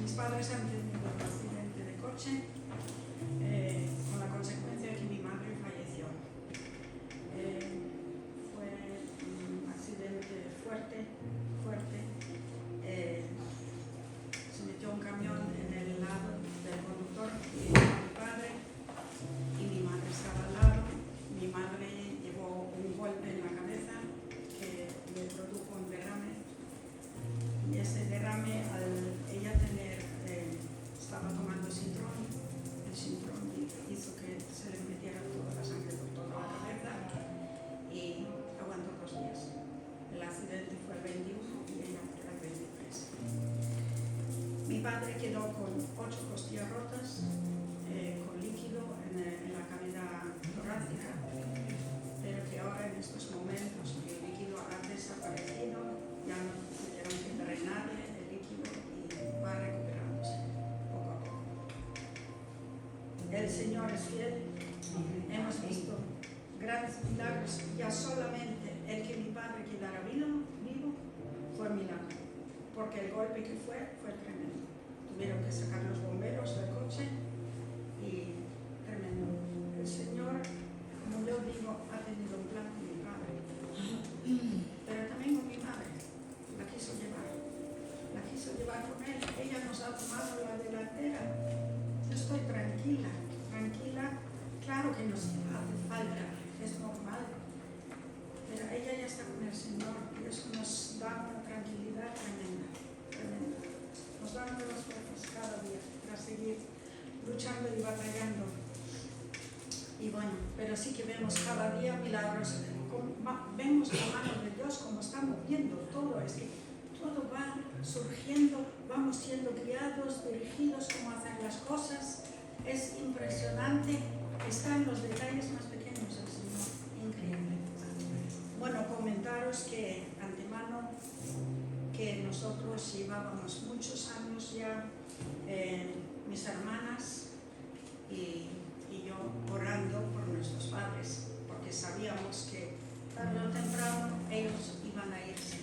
mis padres han tenido un accidente de coche con la consecuencia que mi madre falleció. Fue un accidente fuerte. Se metió un camión en el lado del conductor y mi padre, y mi madre estaba al lado. Mi madre llevó un golpe en la cabeza que le produjo un derrame. Y ese derrame, al ella estaba tomando Sintrón, el Sintrón hizo que se le metiera toda la sangre por toda la cabeza y aguantó 2 días. El accidente fue el 21 y ella murió el 23. Mi padre quedó con 8 costillas rotas, con líquido en la cavidad torácica, pero que ahora en estos momentos el líquido ha desaparecido, ya no tuvieron que drenarle el líquido y va recuperándose poco a poco. El Señor es fiel. Hemos visto grandes milagros. Ya solamente el que mi padre quedara vivo fue un milagro, porque el golpe que fue tremendo. Tuvieron que sacar los bomberos del coche y tremendo. El Señor, como yo digo, ha tenido un plan con mi padre, pero también con mi madre. La quiso llevar con él. Ella nos ha tomado la delantera. Yo estoy tranquila. Claro que nos hace falta, es normal, pero ella ya está con el Señor y eso nos da una tranquilidad tremenda. Nos da nuevas fuerzas cada día para seguir luchando y batallando. Y bueno, pero sí que vemos cada día milagros. Vemos la mano de Dios como estamos viendo todo. Es que todo va surgiendo, vamos siendo guiados, dirigidos, cómo hacer las cosas. Es impresionante, está en los detalles más pequeños el Señor, increíble. Bueno, comentaros que antemano que nosotros llevábamos muchos años ya, mis hermanas y yo orando por nuestros padres, porque sabíamos que tarde o temprano ellos iban a irse.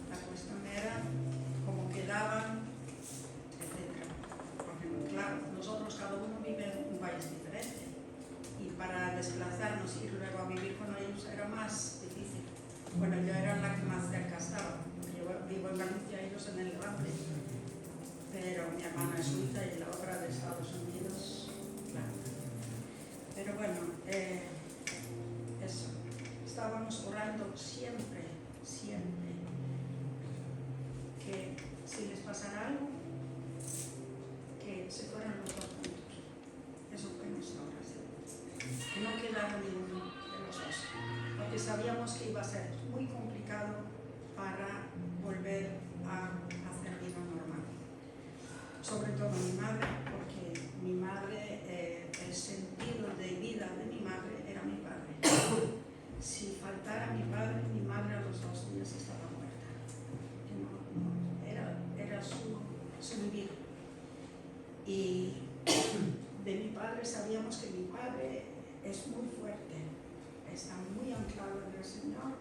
La cuestión era cómo quedaban, etc. Porque claro, nosotros cada uno vive en un país diferente y para desplazarnos y luego a vivir con ellos era más difícil. Bueno, yo era la que más cerca estaba. Yo vivo en Galicia, ellos en el Levante, pero mi hermana es suiza y la otra de Estados Unidos, claro. Pero bueno, eso. Estábamos orando siempre, que si les pasara algo, que se fueran los 2 juntos. Eso fue nuestra oración. Que no quedara ninguno de los 2, porque sabíamos que iba a ser muy complicado para volver a hacer vida normal. Sobre todo mi madre, porque mi madre, el sentido de vida de mi madre era mi padre. Si faltara mi padre, mi madre a los 2 días estaba muerta. Era su vivir. Y de mi padre sabíamos que mi padre es muy fuerte, está muy anclado en el Señor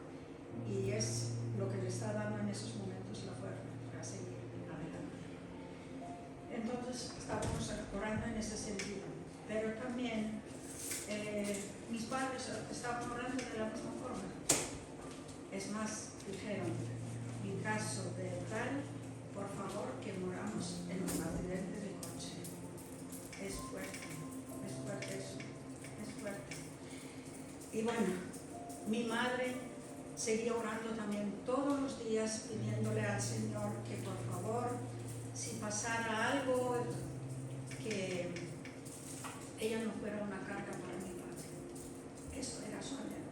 y es lo que le está dando en esos momentos la fuerza para seguir adelante. Entonces estábamos orando en ese sentido, pero también mis padres estaban orando de la misma forma. Es más, dijeron, en caso de tal, por favor que moramos en un accidente de coche. Es fuerte eso, es fuerte. Y bueno, mi madre seguía orando también todos los días, pidiéndole al Señor que por favor, si pasara algo, que ella no fuera una carga para mi padre. Eso era su anhelo,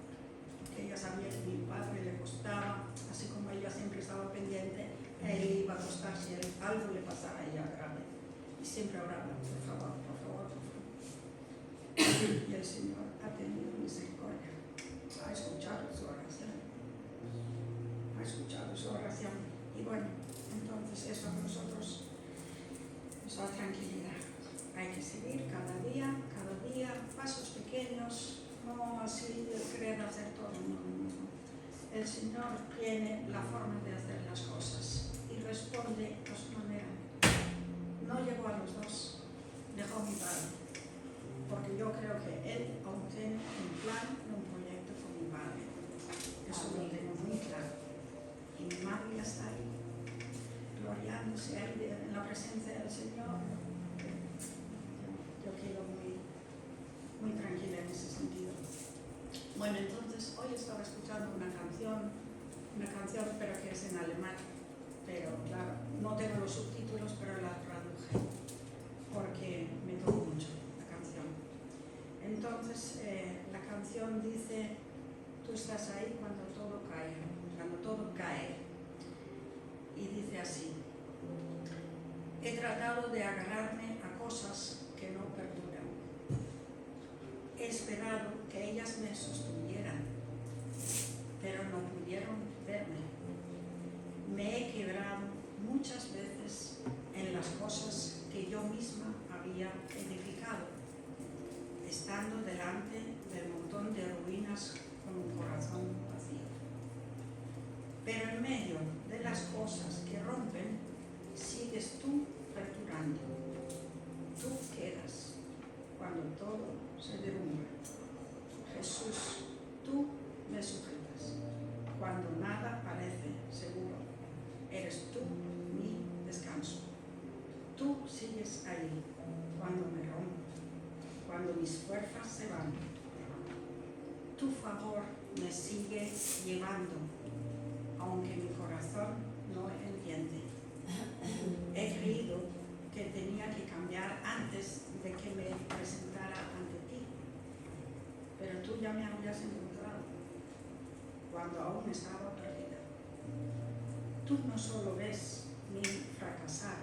que ella sabía que a mi padre le costaba, así como ella siempre estaba pendiente, a él iba a costar si algo le pasara a ella grave. Y siempre oraba, por favor. Y el Señor ha tenido misericordia, ha escuchado su oración. Y bueno, entonces eso a nosotros nos da tranquilidad. Hay que seguir cada día, pasos pequeños, no así de querer hacer todo. No. El Señor tiene la forma de hacer las cosas y responde a su manera. contado, porque yo creo que Él aún tiene un plan y un proyecto con mi padre. Eso lo tengo muy claro. Y mi madre ya está ahí, gloriándose ahí en la presencia del Señor. Yo quedo muy tranquila en ese sentido. Bueno, entonces hoy estaba escuchando una canción, pero que es en alemán. Pero claro, no tengo los subtítulos, pero la traduje porque me tocó mucho la canción. Entonces, la canción dice: tú estás ahí cuando todo cae. Y dice así: he tratado de agarrarme a cosas que no perduran. He esperado que ellas me sostuvieran, pero no pudieron verme. Me he quebrado muchas veces en las cosas que yo misma había edificado, estando delante del montón de ruinas con un corazón vacío. Pero en medio de las cosas que rompen, sigues tú perdurando. Tú quedas cuando todo se derrumba. Jesús, tú me sujetas cuando nada parece seguro. Eres tú mi descanso. Tú sigues ahí cuando me rompo, cuando mis fuerzas se van. Tu favor me sigue llevando, aunque mi corazón no entiende. He creído que tenía que cambiar antes de que me presentara ante ti, pero tú ya me habías encontrado cuando aún estaba perdida. Tú no solo ves mi fracasar,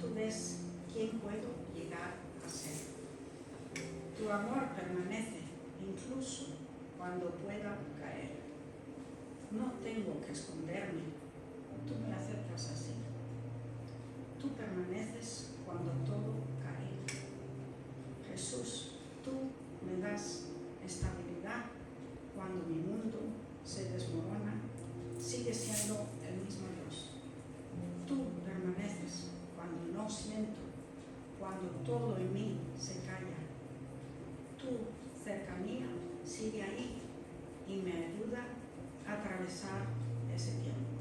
tú ves quién puedo llegar a ser. Tu amor permanece incluso cuando pueda caer. No tengo que esconderme, tú me aceptas así. Tú permaneces cuando todo cae. Jesús, tú me das estabilidad cuando mi mundo se desmorona. Sigue siendo el mismo Dios. Tú permaneces cuando no siento, cuando todo en mí se calla. Tu cercanía sigue ahí y me ayuda a atravesar ese tiempo.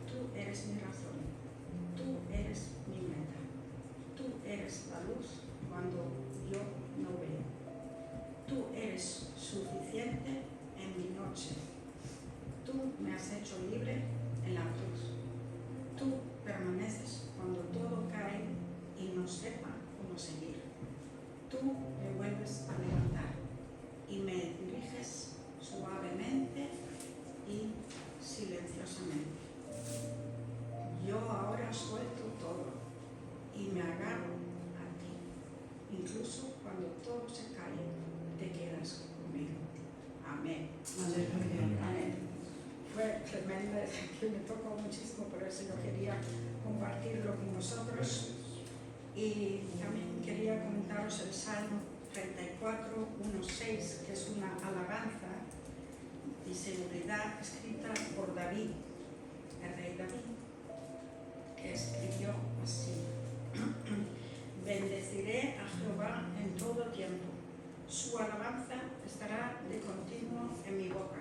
Tú eres mi razón, tú eres mi meta, tú eres la luz cuando yo no veo. Tú eres suficiente en mi noche. Tú me has hecho libre en la cruz. Tú permaneces cuando todo cae y no sepa cómo seguir. Tú me vuelves a levantar y me diriges suavemente y silenciosamente. Yo ahora suelto todo y me agarro a ti. Incluso cuando todo se cae, te quedas conmigo. Amén. Amén. Fue tremendo, que me tocó muchísimo, por eso yo quería compartirlo con vosotros. Y también quería comentaros el Salmo 34, 1:6, que es una alabanza y seguridad escrita por David, el rey David, que escribió así: bendeciré a Jehová en todo tiempo, su alabanza estará de continuo en mi boca.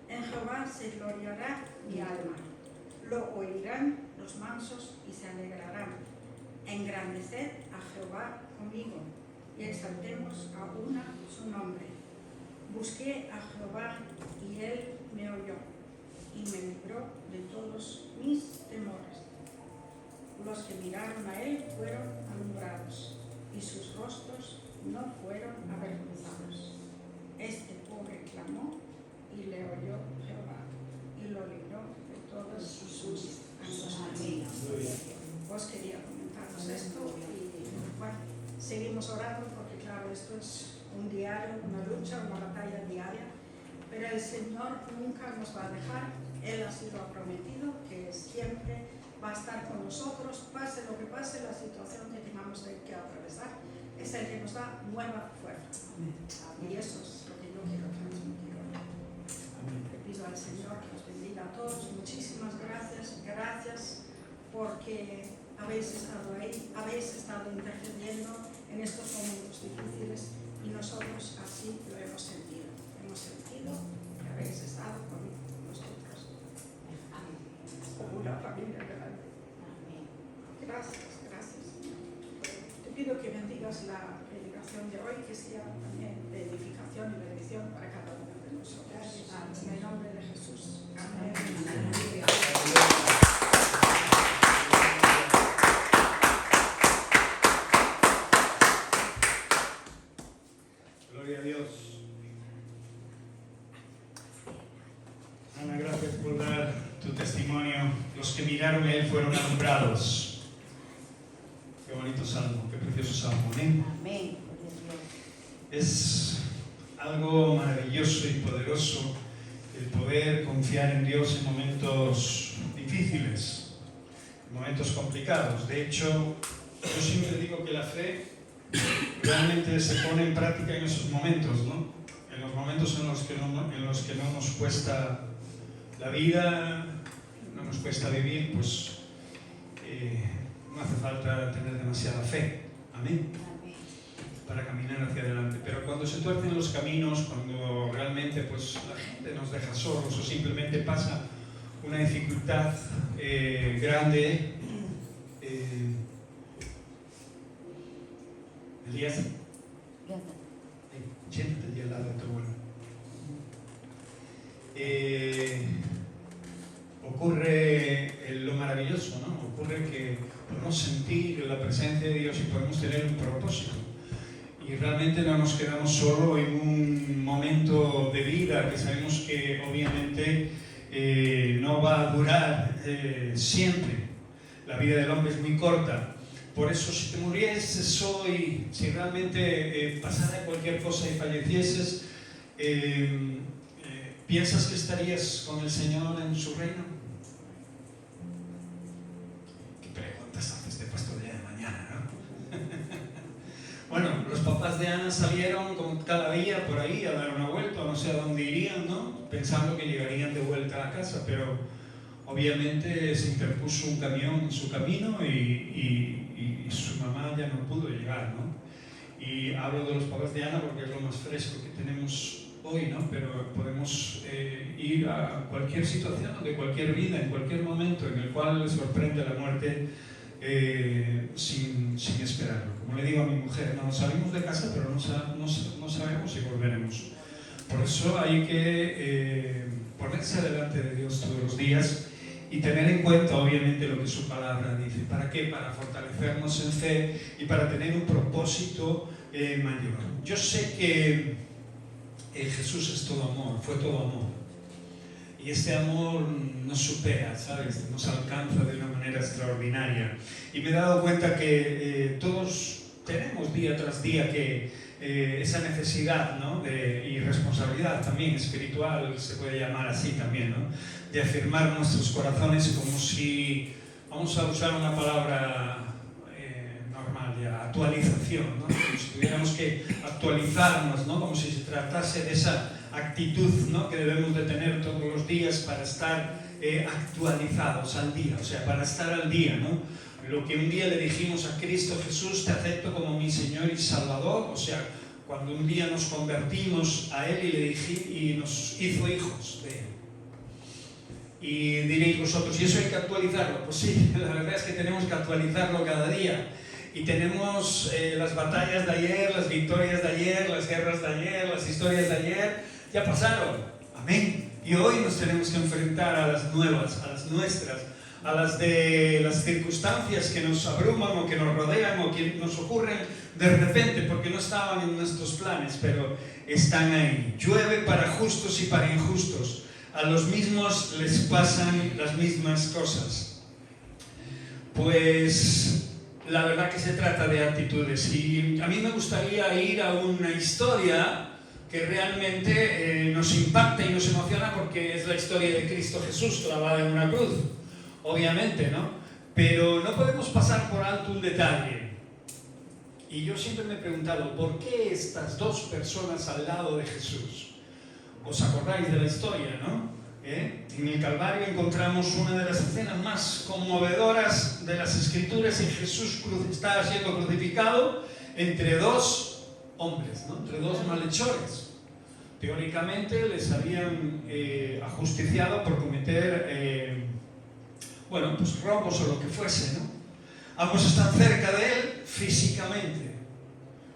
En Jehová se gloriará mi alma, lo oirán los mansos y se alegrarán. Engrandeced a Jehová conmigo y exaltemos a una su nombre. Busqué a Jehová y él me oyó y me libró de todos mis temores. Los que miraron a él fueron alumbrados y sus rostros no fueron avergonzados. Este pobre clamó y le oyó Jehová y lo libró de todos sus angustia. Os quería comentaros esto y bueno, seguimos orando porque claro, esto es un diario, una lucha, una batalla diaria, pero el Señor nunca nos va a dejar. Él así lo ha prometido, que siempre va a estar con nosotros, pase lo que pase, la situación que tengamos que atravesar, es el que nos da nueva fuerza. Y eso es lo que yo quiero transmitir hoy. Le pido al Señor que os bendiga a todos. Muchísimas gracias, porque habéis estado ahí, habéis estado intercediendo en estos momentos difíciles y nosotros así lo hemos sentido. Hemos sentido que habéis estado con nosotros. Como una familia grande. Gracias, gracias. Te pido que bendigas la predicación de hoy, que sea también de edificación y bendición para cada uno de nosotros. En el nombre de Jesús. Amén. Gloria a Dios. Ana, gracias por dar tu testimonio. Los que miraron a Él fueron alumbrados. Qué bonito salmo, qué precioso salmo. Amén. Amén. Es algo maravilloso y poderoso el poder confiar en Dios en momentos difíciles, en momentos complicados. De hecho, yo siempre digo que la fe realmente se pone en práctica en esos momentos, ¿no? En los momentos en los que no nos cuesta la vida, no nos cuesta vivir, pues no hace falta tener demasiada fe. Amén. Para caminar hacia adelante. Pero cuando se tuercen los caminos, cuando realmente pues la gente nos deja solos o simplemente pasa una dificultad grande, Elías, siéntate allí al lado de tu abuelo. Ocurre lo maravilloso, ¿no? Ocurre que podemos sentir la presencia de Dios y podemos tener un propósito. Y realmente no nos quedamos solo en un momento de vida que sabemos que obviamente no va a durar siempre. La vida del hombre es muy corta. Por eso, si te murieses hoy, si realmente pasara cualquier cosa y fallecieses, ¿piensas que estarías con el Señor en su reino? ¿Qué preguntas haces de pastor ya de mañana, no? Bueno, los papás de Ana salieron como cada día por ahí a dar una vuelta, no sé a dónde irían, ¿no? Pensando que llegarían de vuelta a casa, pero obviamente se interpuso un camión en su camino y su mamá ya no pudo llegar, ¿no? Y hablo de los papás de Ana porque es lo más fresco que tenemos hoy, ¿no? Pero podemos ir a cualquier situación, de cualquier vida, en cualquier momento en el cual les sorprende la muerte sin esperarlo. Como le digo a mi mujer, no salimos de casa, pero no sabemos si volveremos. Por eso hay que ponerse delante de Dios todos los días y tener en cuenta obviamente lo que su palabra dice. ¿Para qué? Para fortalecernos en fe y para tener un propósito mayor. Yo sé que Jesús es todo amor, fue todo amor. Y este amor nos supera, ¿sabes? Nos alcanza de una manera extraordinaria. Y me he dado cuenta que todos tenemos día tras día que esa necesidad, ¿no? Y responsabilidad también espiritual, se puede llamar así también, ¿no? De afirmar nuestros corazones como si, vamos a usar una palabra normal ya, actualización, ¿no? Como si tuviéramos que actualizarnos, ¿no? Como si se tratase de esa actitud, ¿no? Que debemos de tener todos los días para estar actualizados al día, o sea, para estar al día, ¿no? Lo que un día le dijimos a Cristo Jesús, te acepto como mi Señor y Salvador, o sea, cuando un día nos convertimos a Él y nos hizo hijos de Él. Y diréis vosotros, ¿y eso hay que actualizarlo? Pues sí, la verdad es que tenemos que actualizarlo cada día. Y tenemos las batallas de ayer, las victorias de ayer, las guerras de ayer, las historias de ayer, ya pasaron. Amén. Y hoy nos tenemos que enfrentar a las nuevas, a las nuestras, a las de las circunstancias que nos abruman o que nos rodean o que nos ocurren de repente porque no estaban en nuestros planes, pero están ahí. Llueve para justos y para injustos. A los mismos les pasan las mismas cosas. Pues la verdad que se trata de actitudes. Y a mí me gustaría ir a una historia que realmente nos impacta y nos emociona porque es la historia de Cristo Jesús clavado en una cruz. Obviamente, ¿no? Pero no podemos pasar por alto un detalle. Y yo siempre me he preguntado, ¿por qué estas dos personas al lado de Jesús? ¿Os acordáis de la historia, no? En el Calvario encontramos una de las escenas más conmovedoras de las Escrituras, y Jesús estaba siendo crucificado entre dos hombres, ¿no? Entre dos malhechores. Teóricamente les habían ajusticiado por cometer pues robos o lo que fuese, ¿no? Ambos están cerca de él físicamente,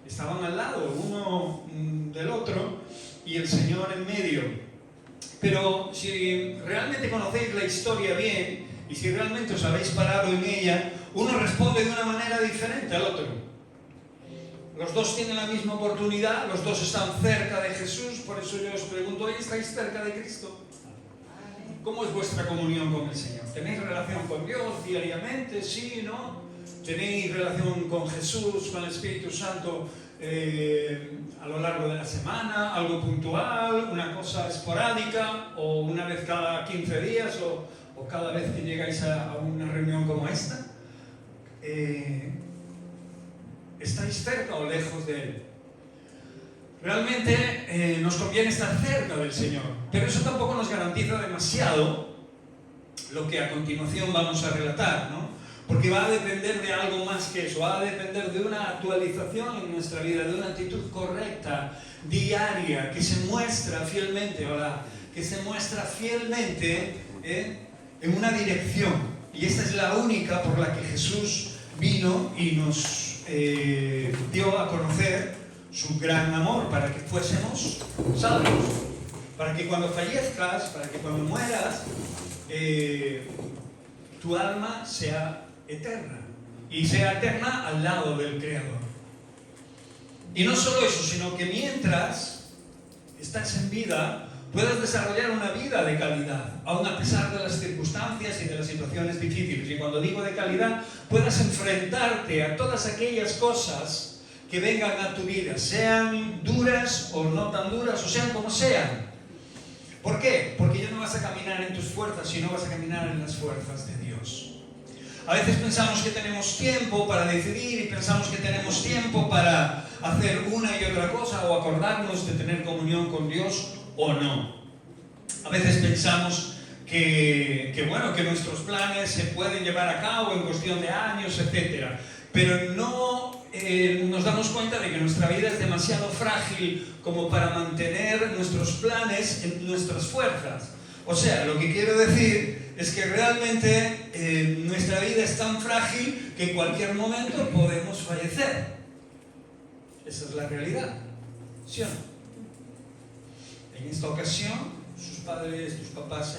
estaban al lado uno del otro y el Señor en medio. Pero si realmente conocéis la historia bien y si realmente os habéis parado en ella, uno responde de una manera diferente al otro. Los dos tienen la misma oportunidad, los dos están cerca de Jesús. Por eso yo os pregunto, ¿hoy estáis cerca de Cristo? ¿Cómo es vuestra comunión con el Señor? ¿Tenéis relación con Dios diariamente? ¿Sí? ¿No? ¿Tenéis relación con Jesús, con el Espíritu Santo a lo largo de la semana? ¿Algo puntual? ¿Una cosa esporádica? ¿O una vez cada 15 días? ¿O cada vez que llegáis a una reunión como esta? ¿Estáis cerca o lejos de Él? Realmente nos conviene estar cerca del Señor, pero eso tampoco nos garantiza demasiado lo que a continuación vamos a relatar, ¿no? Porque va a depender de algo más que eso, va a depender de una actualización en nuestra vida, de una actitud correcta, diaria, que se muestra fielmente, en una dirección. Y esta es la única por la que Jesús vino y nos dio a conocer su gran amor, para que fuésemos salvos, para que cuando fallezcas, para que cuando mueras, tu alma sea eterna, y sea eterna al lado del Creador. Y no solo eso, sino que mientras estás en vida, puedas desarrollar una vida de calidad, aun a pesar de las circunstancias y de las situaciones difíciles. Y cuando digo de calidad, puedas enfrentarte a todas aquellas cosas que vengan a tu vida, sean duras o no tan duras, o sean como sean. ¿Por qué? Porque ya no vas a caminar en tus fuerzas, sino vas a caminar en las fuerzas de Dios. A veces pensamos que tenemos tiempo para decidir y pensamos que tenemos tiempo para hacer una y otra cosa o acordarnos de tener comunión con Dios o no. A veces pensamos que nuestros planes se pueden llevar a cabo en cuestión de años, etc. Pero no nos damos cuenta de que nuestra vida es demasiado frágil como para mantener nuestros planes en nuestras fuerzas. O sea, lo que quiero decir es que realmente nuestra vida es tan frágil que en cualquier momento podemos fallecer. Esa es la realidad, ¿sí o no? En esta ocasión, tus papás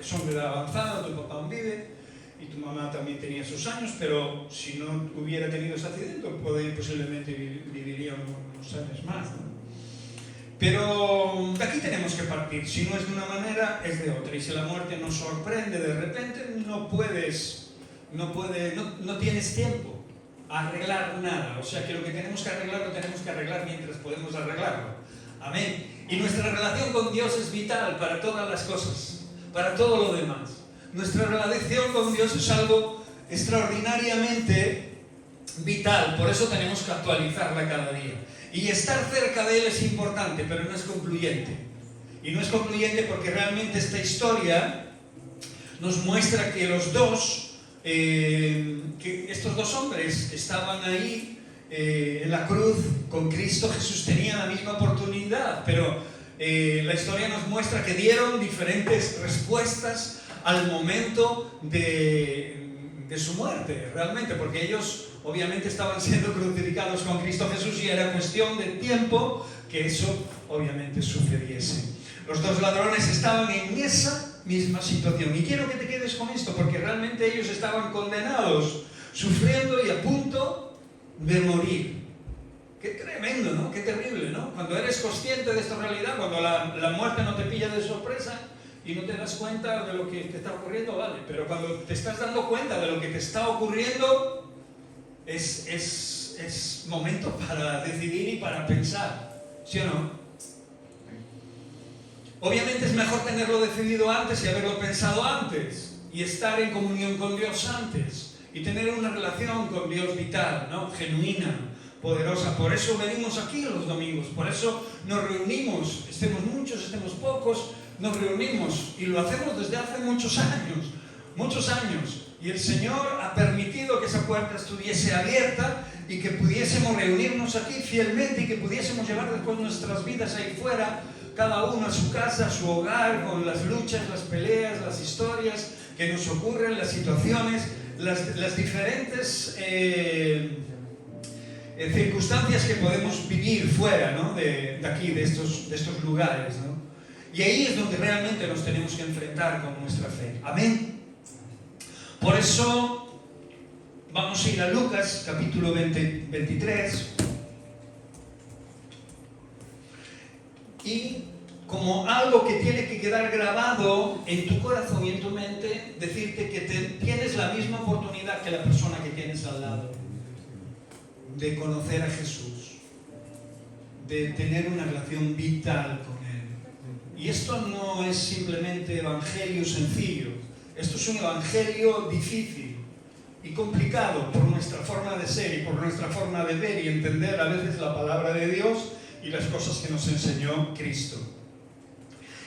son de edad avanzada, tu papá aún vive y tu mamá también tenía sus años, pero si no hubiera tenido ese accidente, posiblemente viviría unos años más, ¿no? Pero de aquí tenemos que partir. Si no es de una manera, es de otra. Y si la muerte nos sorprende de repente, no tienes tiempo a arreglar nada. O sea que lo que tenemos que arreglar, lo tenemos que arreglar mientras podemos arreglarlo. Amén. Y nuestra relación con Dios es vital para todas las cosas, para todo lo demás. Nuestra relación con Dios es algo extraordinariamente vital. Por eso tenemos que actualizarla cada día. Y estar cerca de Él es importante, pero no es concluyente. Y no es concluyente porque realmente esta historia nos muestra que estos dos hombres que estaban ahí en la cruz con Cristo Jesús tenían la misma oportunidad, pero la historia nos muestra que dieron diferentes respuestas al momento de su muerte, realmente, porque ellos obviamente estaban siendo crucificados con Cristo Jesús y era cuestión de tiempo que eso obviamente sucediese. Los dos ladrones estaban en esa misma situación y quiero que te quedes con esto porque realmente ellos estaban condenados, sufriendo y a punto de morir. Qué tremendo, ¿no? Qué terrible, ¿no? Cuando eres consciente de esta realidad, cuando la muerte no te pilla de sorpresa y no te das cuenta de lo que te está ocurriendo, vale, pero cuando te estás dando cuenta de lo que te está ocurriendo, es momento para decidir y para pensar, ¿sí o no? Obviamente es mejor tenerlo decidido antes y haberlo pensado antes y estar en comunión con Dios antes y tener una relación con Dios vital, ¿no? Genuina, poderosa. Por eso venimos aquí los domingos, por eso nos reunimos, estemos muchos, estemos pocos, nos reunimos y lo hacemos desde hace muchos años. Y el Señor ha permitido que esa puerta estuviese abierta y que pudiésemos reunirnos aquí fielmente y que pudiésemos llevar después nuestras vidas ahí fuera, cada uno a su casa, a su hogar, con las luchas, las peleas, las historias que nos ocurren, las situaciones, las diferentes circunstancias que podemos vivir fuera, ¿no? de aquí, de estos lugares, ¿no? Y ahí es donde realmente nos tenemos que enfrentar con nuestra fe. Amén. Por eso vamos a ir a Lucas capítulo 23 y como algo que tiene que quedar grabado en tu corazón y en tu mente, decirte que tienes la misma oportunidad que la persona que tienes al lado de conocer a Jesús, de tener una relación vital con Él. Y esto no es simplemente evangelio sencillo. Esto es un evangelio difícil y complicado por nuestra forma de ser y por nuestra forma de ver y entender a veces la palabra de Dios y las cosas que nos enseñó Cristo.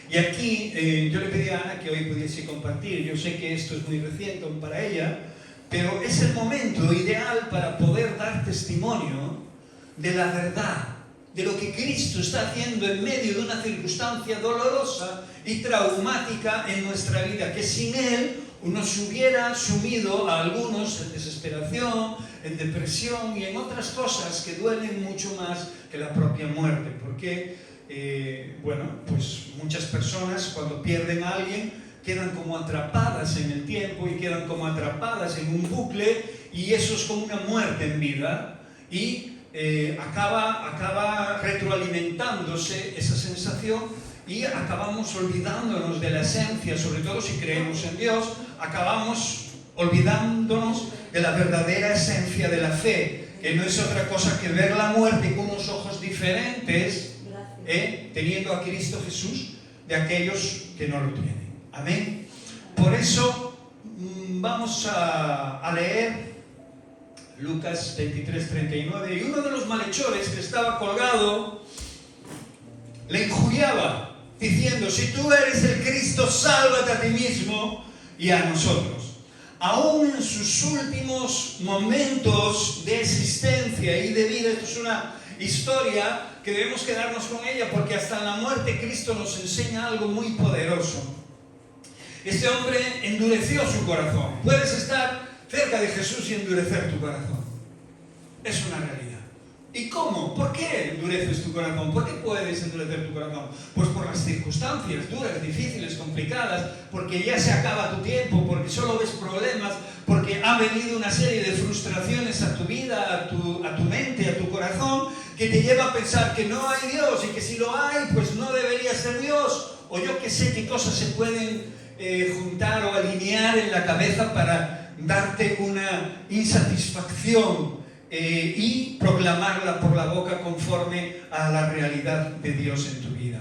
Y aquí yo le pedí a Ana que hoy pudiese compartir. Yo sé que esto es muy reciente para ella, pero es el momento ideal para poder dar testimonio de la verdad, de lo que Cristo está haciendo en medio de una circunstancia dolorosa y traumática en nuestra vida, que sin Él nos hubiera sumido a algunos en desesperación, en depresión y en otras cosas que duelen mucho más que la propia muerte. Porque, pues muchas personas cuando pierden a alguien quedan como atrapadas en el tiempo y quedan como atrapadas en un bucle, y eso es como una muerte en vida, y acaba retroalimentándose esa sensación y acabamos olvidándonos de la esencia, sobre todo si creemos en Dios, acabamos olvidándonos de la verdadera esencia de la fe, que no es otra cosa que ver la muerte con unos ojos diferentes, teniendo a Cristo Jesús, de aquellos que no lo tienen. Amén. Por eso vamos a leer Lucas 23:39, y uno de los malhechores que estaba colgado le injuriaba, diciendo: si tú eres el Cristo, sálvate a ti mismo y a nosotros. Aún en sus últimos momentos de existencia y de vida, esto es una historia que debemos quedarnos con ella, porque hasta en la muerte Cristo nos enseña algo muy poderoso. Este hombre endureció su corazón. Puedes estar cerca de Jesús y endurecer tu corazón. Es una realidad. ¿Y cómo? ¿Por qué endureces tu corazón? ¿Por qué puedes endurecer tu corazón? Pues por las circunstancias duras, difíciles, complicadas, porque ya se acaba tu tiempo, porque solo ves problemas, porque ha venido una serie de frustraciones a tu vida, a tu mente, a tu corazón, que te lleva a pensar que no hay Dios, y que si lo hay, pues no debería ser Dios, o yo que sé qué cosas se pueden juntar o alinear en la cabeza para darte una insatisfacción y proclamarla por la boca conforme a la realidad de Dios en tu vida.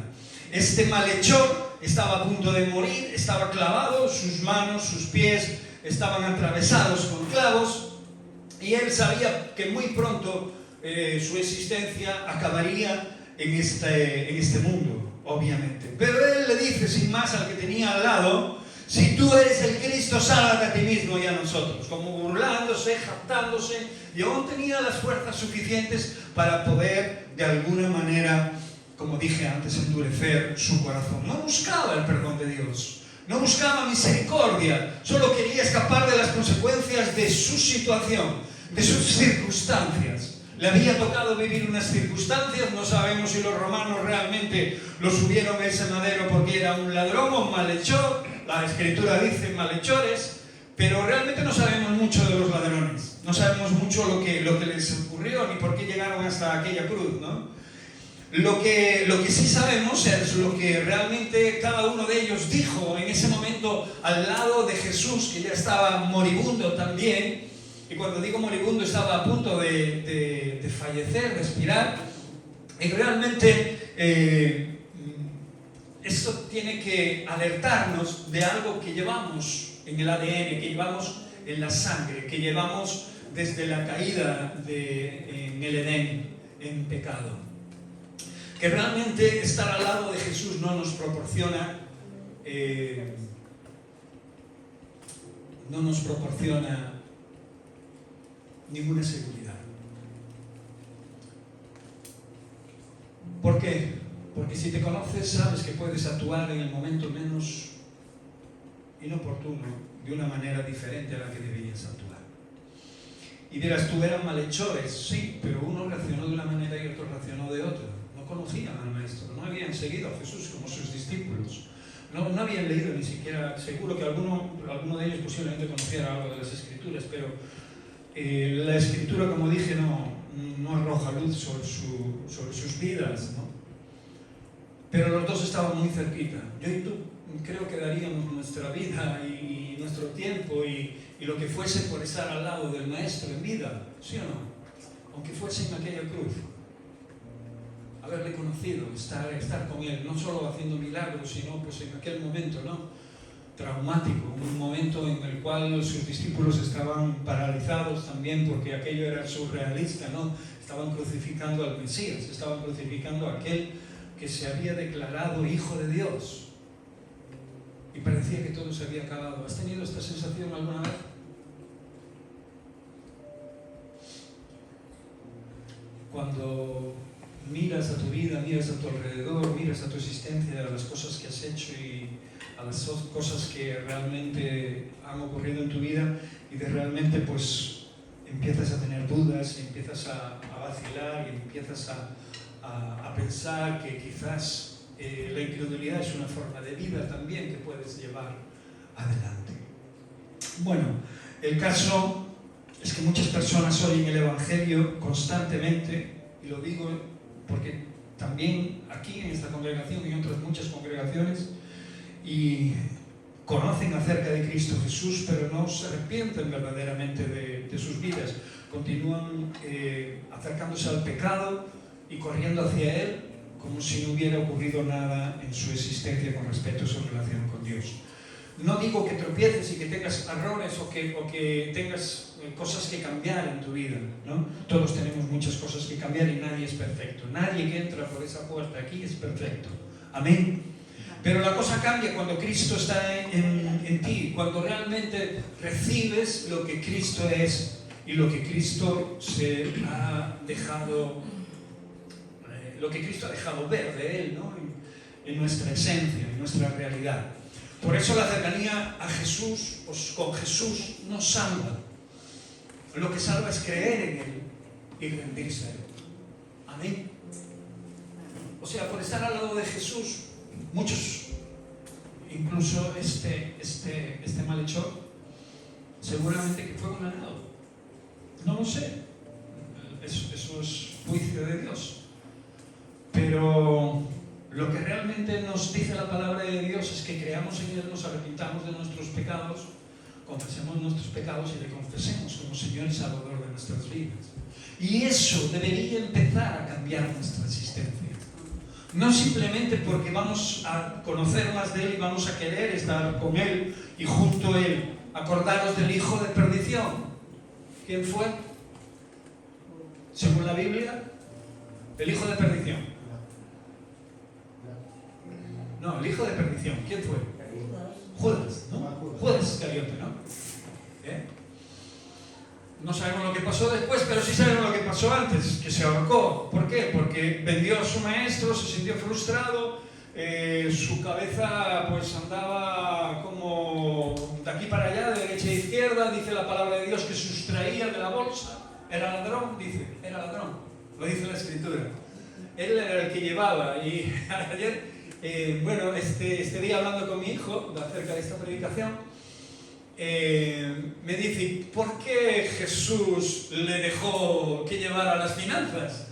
Este malhechor estaba a punto de morir, estaba clavado, sus manos, sus pies estaban atravesados con clavos, y él sabía que muy pronto su existencia acabaría en este mundo, obviamente. Pero él le dice sin más al que tenía al lado: si tú eres el Cristo, sálvate a ti mismo y a nosotros. Como burlándose, jactándose, y aún tenía las fuerzas suficientes para poder, de alguna manera, como dije antes, endurecer su corazón. No buscaba el perdón de Dios, no buscaba misericordia, solo quería escapar de las consecuencias de su situación, de sus circunstancias. Le había tocado vivir unas circunstancias, no sabemos si los romanos realmente lo subieron a ese madero porque era un ladrón o un malhechor. La Escritura dice malhechores, pero realmente no sabemos mucho de los ladrones, no sabemos mucho lo que les ocurrió ni por qué llegaron hasta aquella cruz, ¿no? Lo que sí sabemos es lo que realmente cada uno de ellos dijo en ese momento al lado de Jesús, que ya estaba moribundo también. Y cuando digo moribundo, estaba a punto de fallecer, de expirar. Y realmente esto tiene que alertarnos de algo que llevamos en el ADN, que llevamos en la sangre, que llevamos desde la caída en el Edén, en pecado. Que realmente estar al lado de Jesús no nos proporciona no nos proporciona ninguna seguridad. ¿Por qué? Porque si te conoces, sabes que puedes actuar en el momento menos inoportuno, de una manera diferente a la que deberías actuar. Y dirás, tú eran malhechores, sí, pero uno reaccionó de una manera y otro reaccionó de otra. No conocían al Maestro, no habían seguido a Jesús como sus discípulos. No habían leído ni siquiera, seguro que alguno de ellos posiblemente conociera algo de las Escrituras, pero la Escritura, como dije, no arroja luz sobre sus vidas, ¿no? Pero los dos estaban muy cerquita. Yo y tú creo que daríamos nuestra vida y nuestro tiempo y lo que fuese por estar al lado del Maestro en vida, ¿sí o no? Aunque fuese en aquella cruz. Haberle conocido, estar con Él, no solo haciendo milagros, sino pues en aquel momento, ¿no? Traumático, un momento en el cual sus discípulos estaban paralizados también porque aquello era surrealista, ¿no? Estaban crucificando al Mesías, estaban crucificando a aquel que se había declarado Hijo de Dios y parecía que todo se había acabado. ¿Has tenido esta sensación alguna vez? Cuando miras a tu vida, miras a tu alrededor, miras a tu existencia, a las cosas que has hecho y a las cosas que realmente han ocurrido en tu vida y de realmente pues empiezas a tener dudas y empiezas a vacilar y empiezas a pensar que quizás la incredulidad es una forma de vida también que puedes llevar adelante. Bueno, el caso es que muchas personas oyen el Evangelio constantemente, y lo digo porque también aquí en esta congregación y en otras muchas congregaciones, y conocen acerca de Cristo Jesús, pero no se arrepienten verdaderamente de sus vidas. Continúan acercándose al pecado y corriendo hacia Él como si no hubiera ocurrido nada en su existencia con respecto a su relación con Dios. No digo que tropieces y que tengas errores o que tengas cosas que cambiar en tu vida, ¿no? Todos tenemos muchas cosas que cambiar y nadie es perfecto. Nadie que entra por esa puerta aquí es perfecto. Amén. Pero la cosa cambia cuando Cristo está en ti, cuando realmente recibes lo que Cristo es y lo que Cristo ha dejado ver de Él, ¿no? En nuestra esencia, en nuestra realidad. Por eso la cercanía a Jesús, con Jesús, nos salva. Lo que salva es creer en Él y rendirse a Él. Amén. O sea, por estar al lado de Jesús, muchos, incluso este malhechor, seguramente que fue condenado. No lo sé. Eso es juicio de Dios. Pero lo que realmente nos dice la palabra de Dios es que creamos en Él, nos arrepintamos de nuestros pecados, confesemos nuestros pecados y le confesemos como Señor y Salvador de nuestras vidas. Y eso debería empezar a cambiar nuestra existencia. No simplemente porque vamos a conocer más de Él y vamos a querer estar con Él y junto a Él. Acordaros del hijo de perdición. ¿Quién fue? Según la Biblia, el hijo de perdición. No, el hijo de perdición. ¿Quién fue? Judas, ¿no? Judas Iscariote, ¿no? No sabemos lo que pasó después, pero sí sabemos lo que pasó antes, que se ahorcó. ¿Por qué? Porque vendió a su maestro, se sintió frustrado, su cabeza pues andaba como de aquí para allá, de derecha e izquierda. Dice la palabra de Dios que sustraía de la bolsa. Era ladrón, dice, era ladrón. Lo dice la Escritura. Él era el que llevaba. Y ayer, este día hablando con mi hijo acerca de esta predicación, me dice, ¿por qué Jesús le dejó que llevara las finanzas?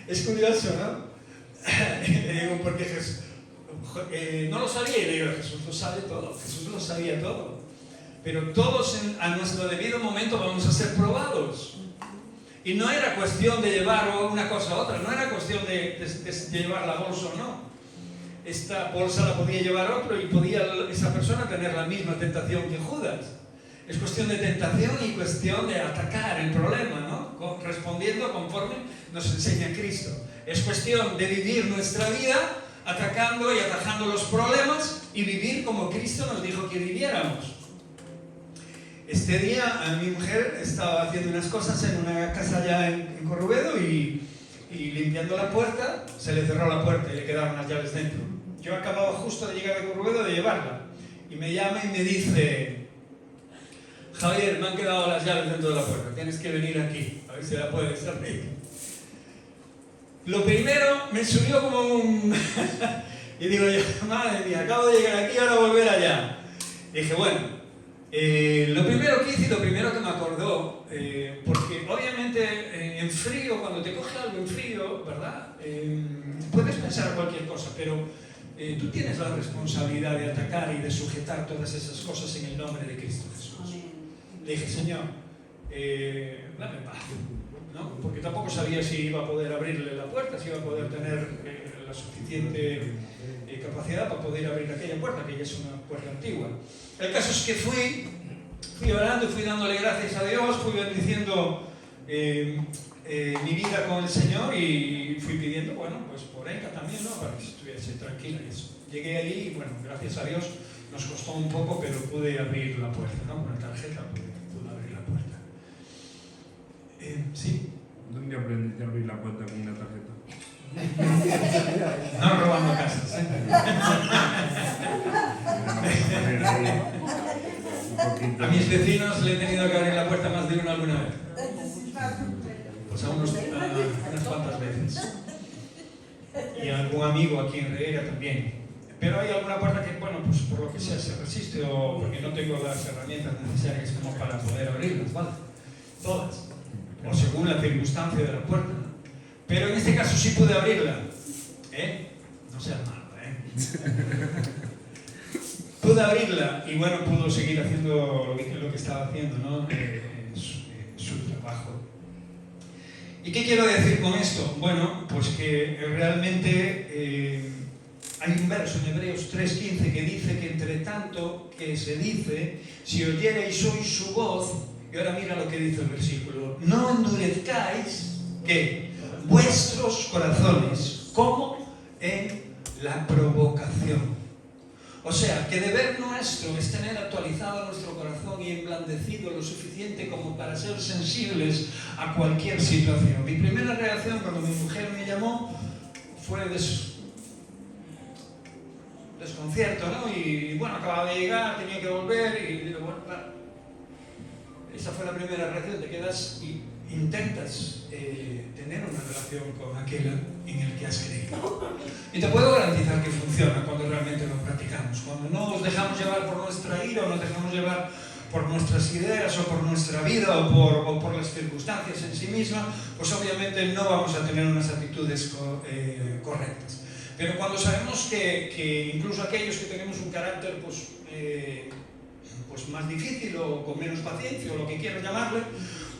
Es curioso, ¿no? Le digo, porque Jesús no lo sabía. Y le digo, Jesús lo sabe todo, Jesús lo sabía todo. Pero todos a nuestro debido momento vamos a ser probados. Y no era cuestión de llevar una cosa a otra, no era cuestión de llevar la bolsa o no. Esta bolsa la podía llevar otro y podía esa persona tener la misma tentación que Judas. Es cuestión de tentación y cuestión de atacar el problema, ¿no? Respondiendo conforme nos enseña Cristo. Es cuestión de vivir nuestra vida atacando y atajando los problemas y vivir como Cristo nos dijo que viviéramos. Este día mi mujer estaba haciendo unas cosas en una casa allá en Corrubedo y limpiando la puerta, se le cerró la puerta y le quedaron las llaves dentro. Yo acababa justo de llegar de Corrubedo de llevarla y me llama y me dice: Javier, me han quedado las llaves dentro de la puerta, tienes que venir aquí, a ver si la puedes abrir. Lo primero me subió como un... y digo yo, madre mía, acabo de llegar aquí, ahora volver allá. Y dije, bueno, lo primero que hice y lo primero que me acordó, porque obviamente en frío, cuando te coge algo en frío, ¿verdad? Puedes pensar cualquier cosa, pero tú tienes la responsabilidad de atacar y de sujetar todas esas cosas en el nombre de Cristo Jesús. Le dije, Señor, dame paz, ¿no? Porque tampoco sabía si iba a poder abrirle la puerta, si iba a poder tener la suficiente capacidad para poder abrir aquella puerta, que ya es una puerta antigua. El caso es que fui orando, fui dándole gracias a Dios, fui bendiciendo mi vida con el Señor y fui pidiendo, bueno, pues por Enca también, ¿no? Para que estuviese tranquila y eso. Llegué allí y, bueno, gracias a Dios nos costó un poco, pero pude abrir la puerta, ¿no? Con la tarjeta pude abrir la puerta. ¿Sí? ¿Dónde aprendiste a abrir la puerta con una tarjeta? No robando casas, ¿eh? A mis vecinos le he tenido que abrir la puerta más de una alguna vez. Pues a unas cuantas veces. Y a algún amigo aquí en Reguera también. Pero hay alguna puerta que, bueno, pues por lo que sea se resiste o porque no tengo las herramientas necesarias como para poder abrirlas, ¿vale? Todas. O según la circunstancia de la puerta, ¿no? Pero en este caso sí pude abrirla. No seas malo, Pude abrirla y, bueno, pudo seguir haciendo lo que estaba haciendo, ¿no? Su trabajo. ¿Y qué quiero decir con esto? Bueno, pues que realmente hay un verso en Hebreos 3:15 que dice que entre tanto que se dice, si oyereis hoy su voz, y ahora mira lo que dice el versículo, no endurezcáis, ¿qué? Vuestros corazones, como en la provocación. O sea, que deber nuestro es tener actualizado nuestro corazón y emblandecido lo suficiente como para ser sensibles a cualquier situación. Mi primera reacción cuando mi mujer me llamó fue desconcierto, ¿no? Y bueno, acababa de llegar, tenía que volver y digo, bueno, claro. Esa fue la primera reacción, te quedas y intentas tener una relación con aquel en el que has creído. Y te puedo garantizar que funciona cuando realmente lo practicamos. Cuando no nos dejamos llevar por nuestra ira o nos dejamos llevar por nuestras ideas o por nuestra vida o por las circunstancias en sí mismas, pues obviamente no vamos a tener unas actitudes correctas. Pero cuando sabemos que incluso aquellos que tenemos un carácter pues más difícil o con menos paciencia o lo que quieras llamarle,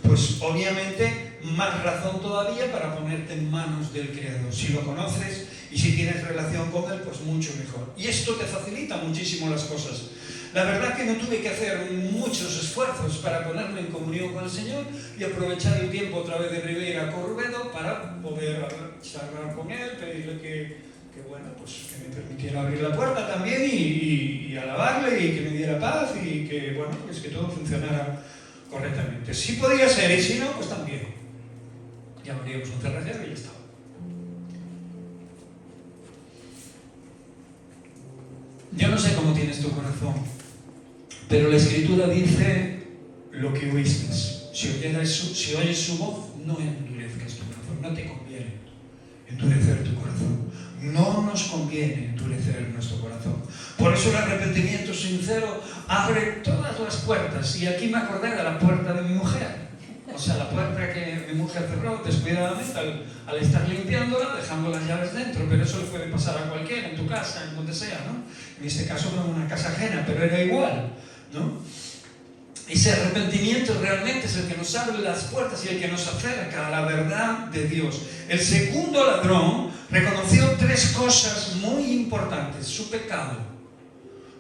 pues obviamente más razón todavía para ponerte en manos del Creador. Si lo conoces y si tienes relación con Él, pues mucho mejor. Y esto te facilita muchísimo las cosas. La verdad que no tuve que hacer muchos esfuerzos para ponerme en comunión con el Señor y aprovechar el tiempo otra vez de Ribeira a Corrubedo para poder charlar con Él, pedirle que bueno, pues que me permitiera abrir la puerta también y alabarle y que me diera paz y que, bueno, pues que todo funcionara correctamente. Si podía ser y si no, pues también. Llamaríamos un cerrajero y ya estaba. Yo no sé cómo tienes tu corazón, pero la Escritura dice lo que oíste. Si oyes su voz, no endurezcas tu corazón, no te conviene endurecer tu corazón. No nos conviene endurecer nuestro corazón. Por eso el arrepentimiento sincero abre todas las puertas. Y aquí me acordé de la puerta de mi mujer. O sea, la puerta que mi mujer cerró descuidadamente al estar limpiándola, dejando las llaves dentro. Pero eso le puede pasar a cualquiera, en tu casa, en donde sea, ¿no? En este caso fue una casa ajena, pero era igual, ¿no? Ese arrepentimiento realmente es el que nos abre las puertas y el que nos acerca a la verdad de Dios. El segundo ladrón reconoció tres cosas muy importantes: su pecado,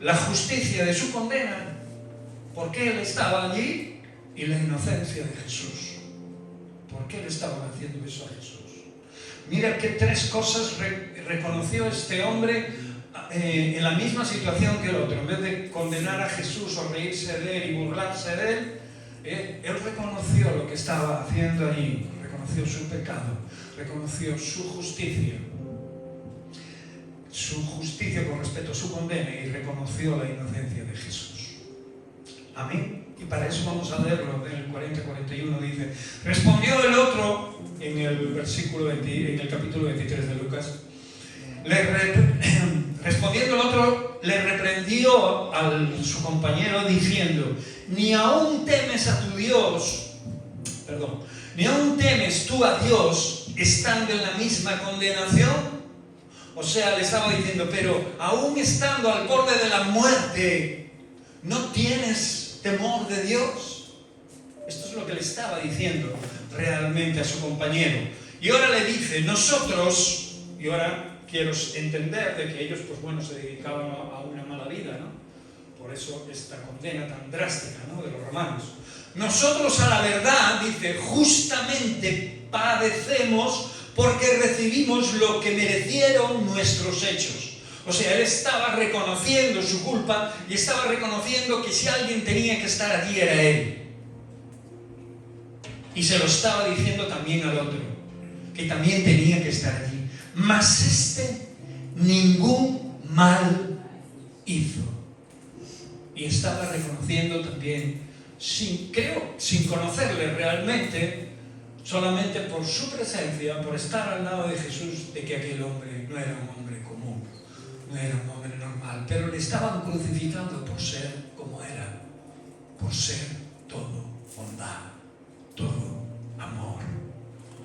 la justicia de su condena, porque él estaba allí, y la inocencia de Jesús, porque él estaba haciendo eso a Jesús. Mira qué tres cosas reconoció este hombre en la misma situación que el otro. En vez de condenar a Jesús o reírse de él y burlarse de él, él reconoció lo que estaba haciendo allí, reconoció su pecado, reconoció su justicia con respecto a su condena y reconoció la inocencia de Jesús. Amén. Y para eso vamos a leerlo en el 40-41. Dice: respondió el otro, en el capítulo 23 de Lucas, respondiendo el otro, le reprendió a su compañero diciendo: ni aún temes tú a Dios estando en la misma condenación. O sea, le estaba diciendo, pero aún estando al borde de la muerte, ¿no tienes temor de Dios? Esto es lo que le estaba diciendo realmente a su compañero. Y ahora le dice, nosotros, y ahora quiero entender de que ellos, pues bueno, se dedicaban a una mala vida, ¿no? Por eso esta condena tan drástica, ¿no?, de los romanos. Nosotros, a la verdad, dice, justamente padecemos porque recibimos lo que merecieron nuestros hechos. O sea, él estaba reconociendo su culpa y estaba reconociendo que si alguien tenía que estar allí era él. Y se lo estaba diciendo también al otro, que también tenía que estar allí. Mas este ningún mal hizo. Y estaba reconociendo también, sin conocerle realmente, solamente por su presencia, por estar al lado de Jesús, de que aquel hombre no era un hombre común, no era un hombre normal, pero le estaban crucificando por ser como era, por ser todo bondad, todo amor,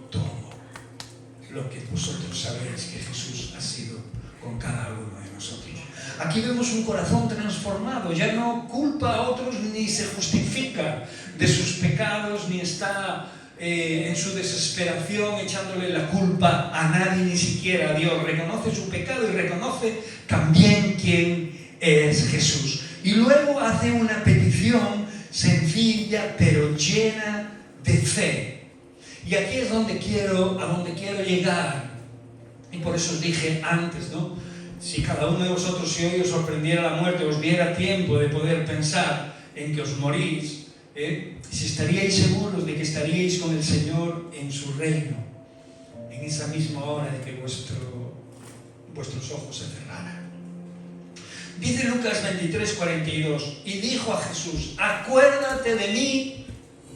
todo lo que vosotros sabéis que Jesús ha sido con cada uno de nosotros. Aquí vemos un corazón transformado, ya no culpa a otros ni se justifica de sus pecados, ni está en su desesperación echándole la culpa a nadie, ni siquiera a Dios. Reconoce su pecado y reconoce también quién es Jesús. Y luego hace una petición sencilla pero llena de fe. Y aquí es a donde quiero llegar. Y por eso os dije antes, ¿no? Si cada uno de vosotros, si hoy os sorprendiera la muerte, os diera tiempo de poder pensar en que os morís, si estaríais seguros de que estaríais con el Señor en su reino, en esa misma hora de que vuestros ojos se cerraran. Dice Lucas 23:42, y dijo a Jesús, acuérdate de mí,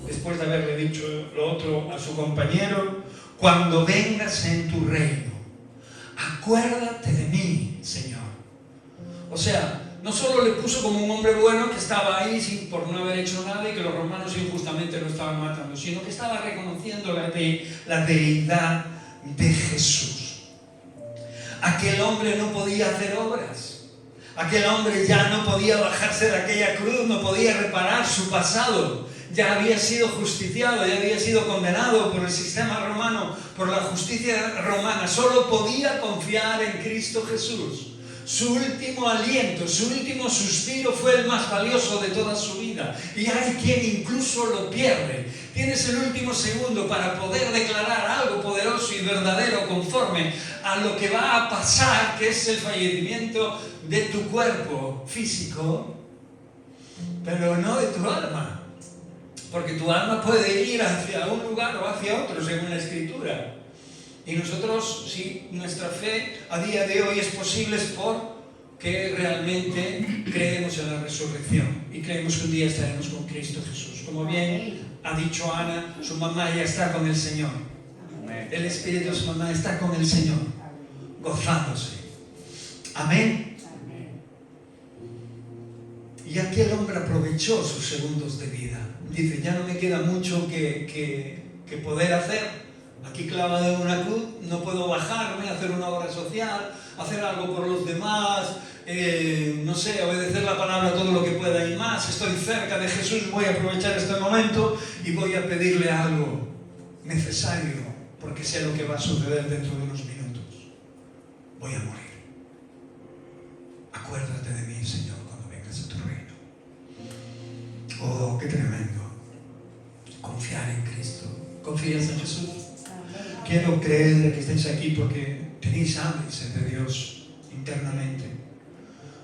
después de haberle dicho lo otro a su compañero, cuando vengas en tu reino. Acuérdate de mí, Señor. O sea, no solo le puso como un hombre bueno que estaba ahí por no haber hecho nada y que los romanos injustamente lo estaban matando, sino que estaba reconociendo la deidad de Jesús. Aquel hombre no podía hacer obras. Aquel hombre ya no podía bajarse de aquella cruz, no podía reparar su pasado. Ya había sido justiciado, ya había sido condenado por el sistema romano, por la justicia romana. Solo podía confiar en Cristo Jesús. Su último aliento, su último suspiro fue el más valioso de toda su vida. Y hay quien incluso lo pierde. Tienes el último segundo para poder declarar algo poderoso y verdadero conforme a lo que va a pasar, que es el fallecimiento de tu cuerpo físico, pero no de tu alma. Porque tu alma puede ir hacia un lugar o hacia otro, según la Escritura. Y nosotros, sí, nuestra fe a día de hoy es posible porque realmente creemos en la resurrección y creemos que un día estaremos con Cristo Jesús. Como bien ha dicho Ana, su mamá ya está con el Señor. El espíritu de su mamá está con el Señor, gozándose. Amén. Y aquel hombre aprovechó sus segundos de vida. Dice, ya no me queda mucho que poder hacer. Aquí clavado en una cruz, no puedo bajarme, hacer una obra social, hacer algo por los demás, no sé, obedecer la palabra todo lo que pueda y más. Estoy cerca de Jesús, voy a aprovechar este momento y voy a pedirle algo necesario, porque sé lo que va a suceder dentro de unos minutos. Voy a morir. Acuérdate de mí, Señor, cuando vengas a tu reino. Oh, qué tremendo. Confiar en Cristo. ¿Confías en Jesús? Quiero creer que estéis aquí porque tenéis hambre y sed de Dios internamente.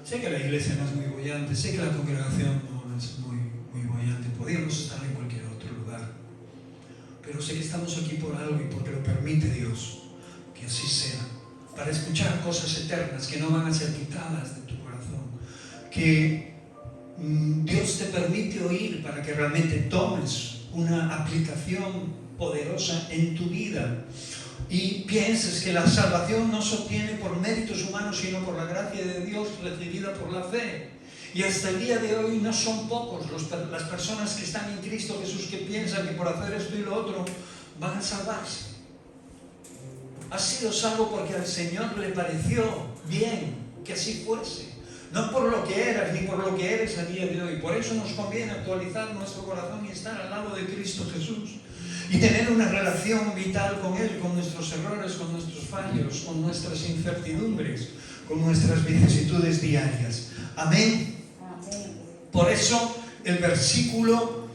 Sé que la iglesia no es muy bollante, sé que la congregación no es muy bollante, podríamos estar en cualquier otro lugar, pero sé que estamos aquí por algo y porque lo permite Dios, que así sea, para escuchar cosas eternas que no van a ser quitadas de tu corazón, que Dios te permite oír para que realmente tomes una aplicación poderosa en tu vida y pienses que la salvación no se obtiene por méritos humanos, sino por la gracia de Dios recibida por la fe. Y hasta el día de hoy no son pocos las personas que están en Cristo Jesús que piensan que por hacer esto y lo otro van a salvarse. Has sido salvo porque al Señor le pareció bien que así fuese, no por lo que eras ni por lo que eres a día de hoy. Por eso nos conviene actualizar nuestro corazón y estar al lado de Cristo Jesús y tener una relación vital con Él, con nuestros errores, con nuestros fallos, con nuestras incertidumbres, con nuestras vicisitudes diarias. Amén. Por eso el versículo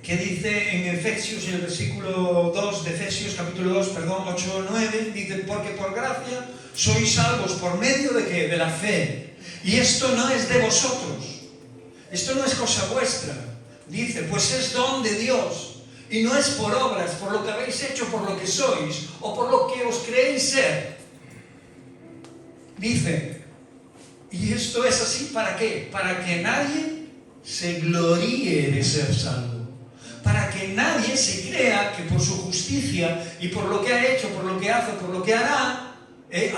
que dice en Efesios, en el versículo 2 de Efesios, capítulo 2, 8-9, dice: porque por gracia sois salvos por medio de ¿qué? De la fe. Y esto no es de vosotros, esto no es cosa vuestra. Dice, pues es don de Dios. Y no es por obras, por lo que habéis hecho, por lo que sois, o por lo que os creéis ser. Dice, y esto es así, ¿para qué? Para que nadie se gloríe de ser salvo. Para que nadie se crea que por su justicia y por lo que ha hecho, por lo que hace, por lo que hará,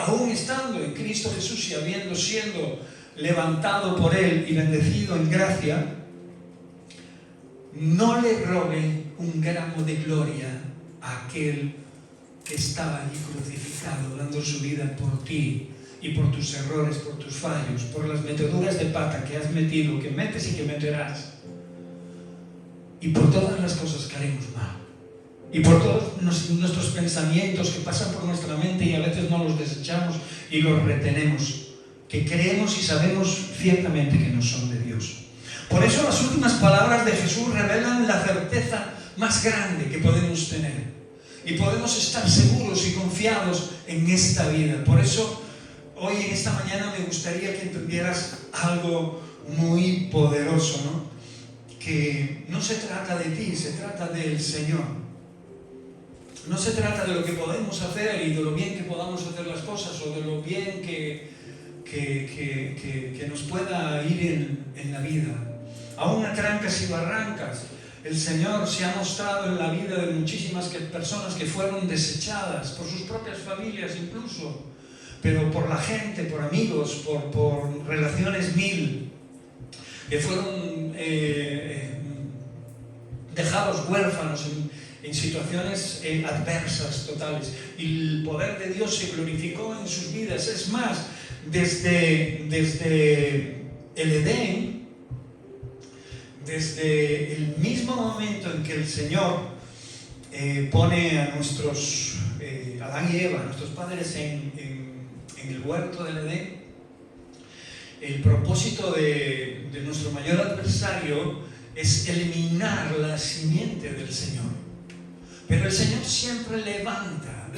aún estando en Cristo Jesús y habiendo sido levantado por Él y bendecido en gracia, no le robe un gramo de gloria a aquel que estaba allí crucificado, dando su vida por ti y por tus errores, por tus fallos, por las meteduras de pata que has metido, que metes y que meterás, y por todas las cosas que haremos mal, y por todos nuestros pensamientos que pasan por nuestra mente y a veces no los desechamos y los retenemos, que creemos y sabemos ciertamente que no son de Dios. Por eso las últimas palabras de Jesús revelan la certeza más grande que podemos tener y podemos estar seguros y confiados en esta vida. Por eso hoy en esta mañana me gustaría que entendieras algo muy poderoso, ¿no? Que no se trata de ti, se trata del Señor. No se trata de lo que podemos hacer y de lo bien que podamos hacer las cosas o de lo bien que nos pueda ir en la vida. Aún a trancas y barrancas, el Señor se ha mostrado en la vida de muchísimas personas que fueron desechadas por sus propias familias incluso, pero por la gente, por amigos, por relaciones mil, que fueron dejados huérfanos en situaciones adversas totales. Y el poder de Dios se glorificó en sus vidas. Es más, desde el Edén, desde el mismo momento en que el Señor pone a nuestros Adán y Eva, nuestros padres en el huerto del Edén, el propósito de nuestro mayor adversario es eliminar la simiente del Señor. Pero el Señor siempre levanta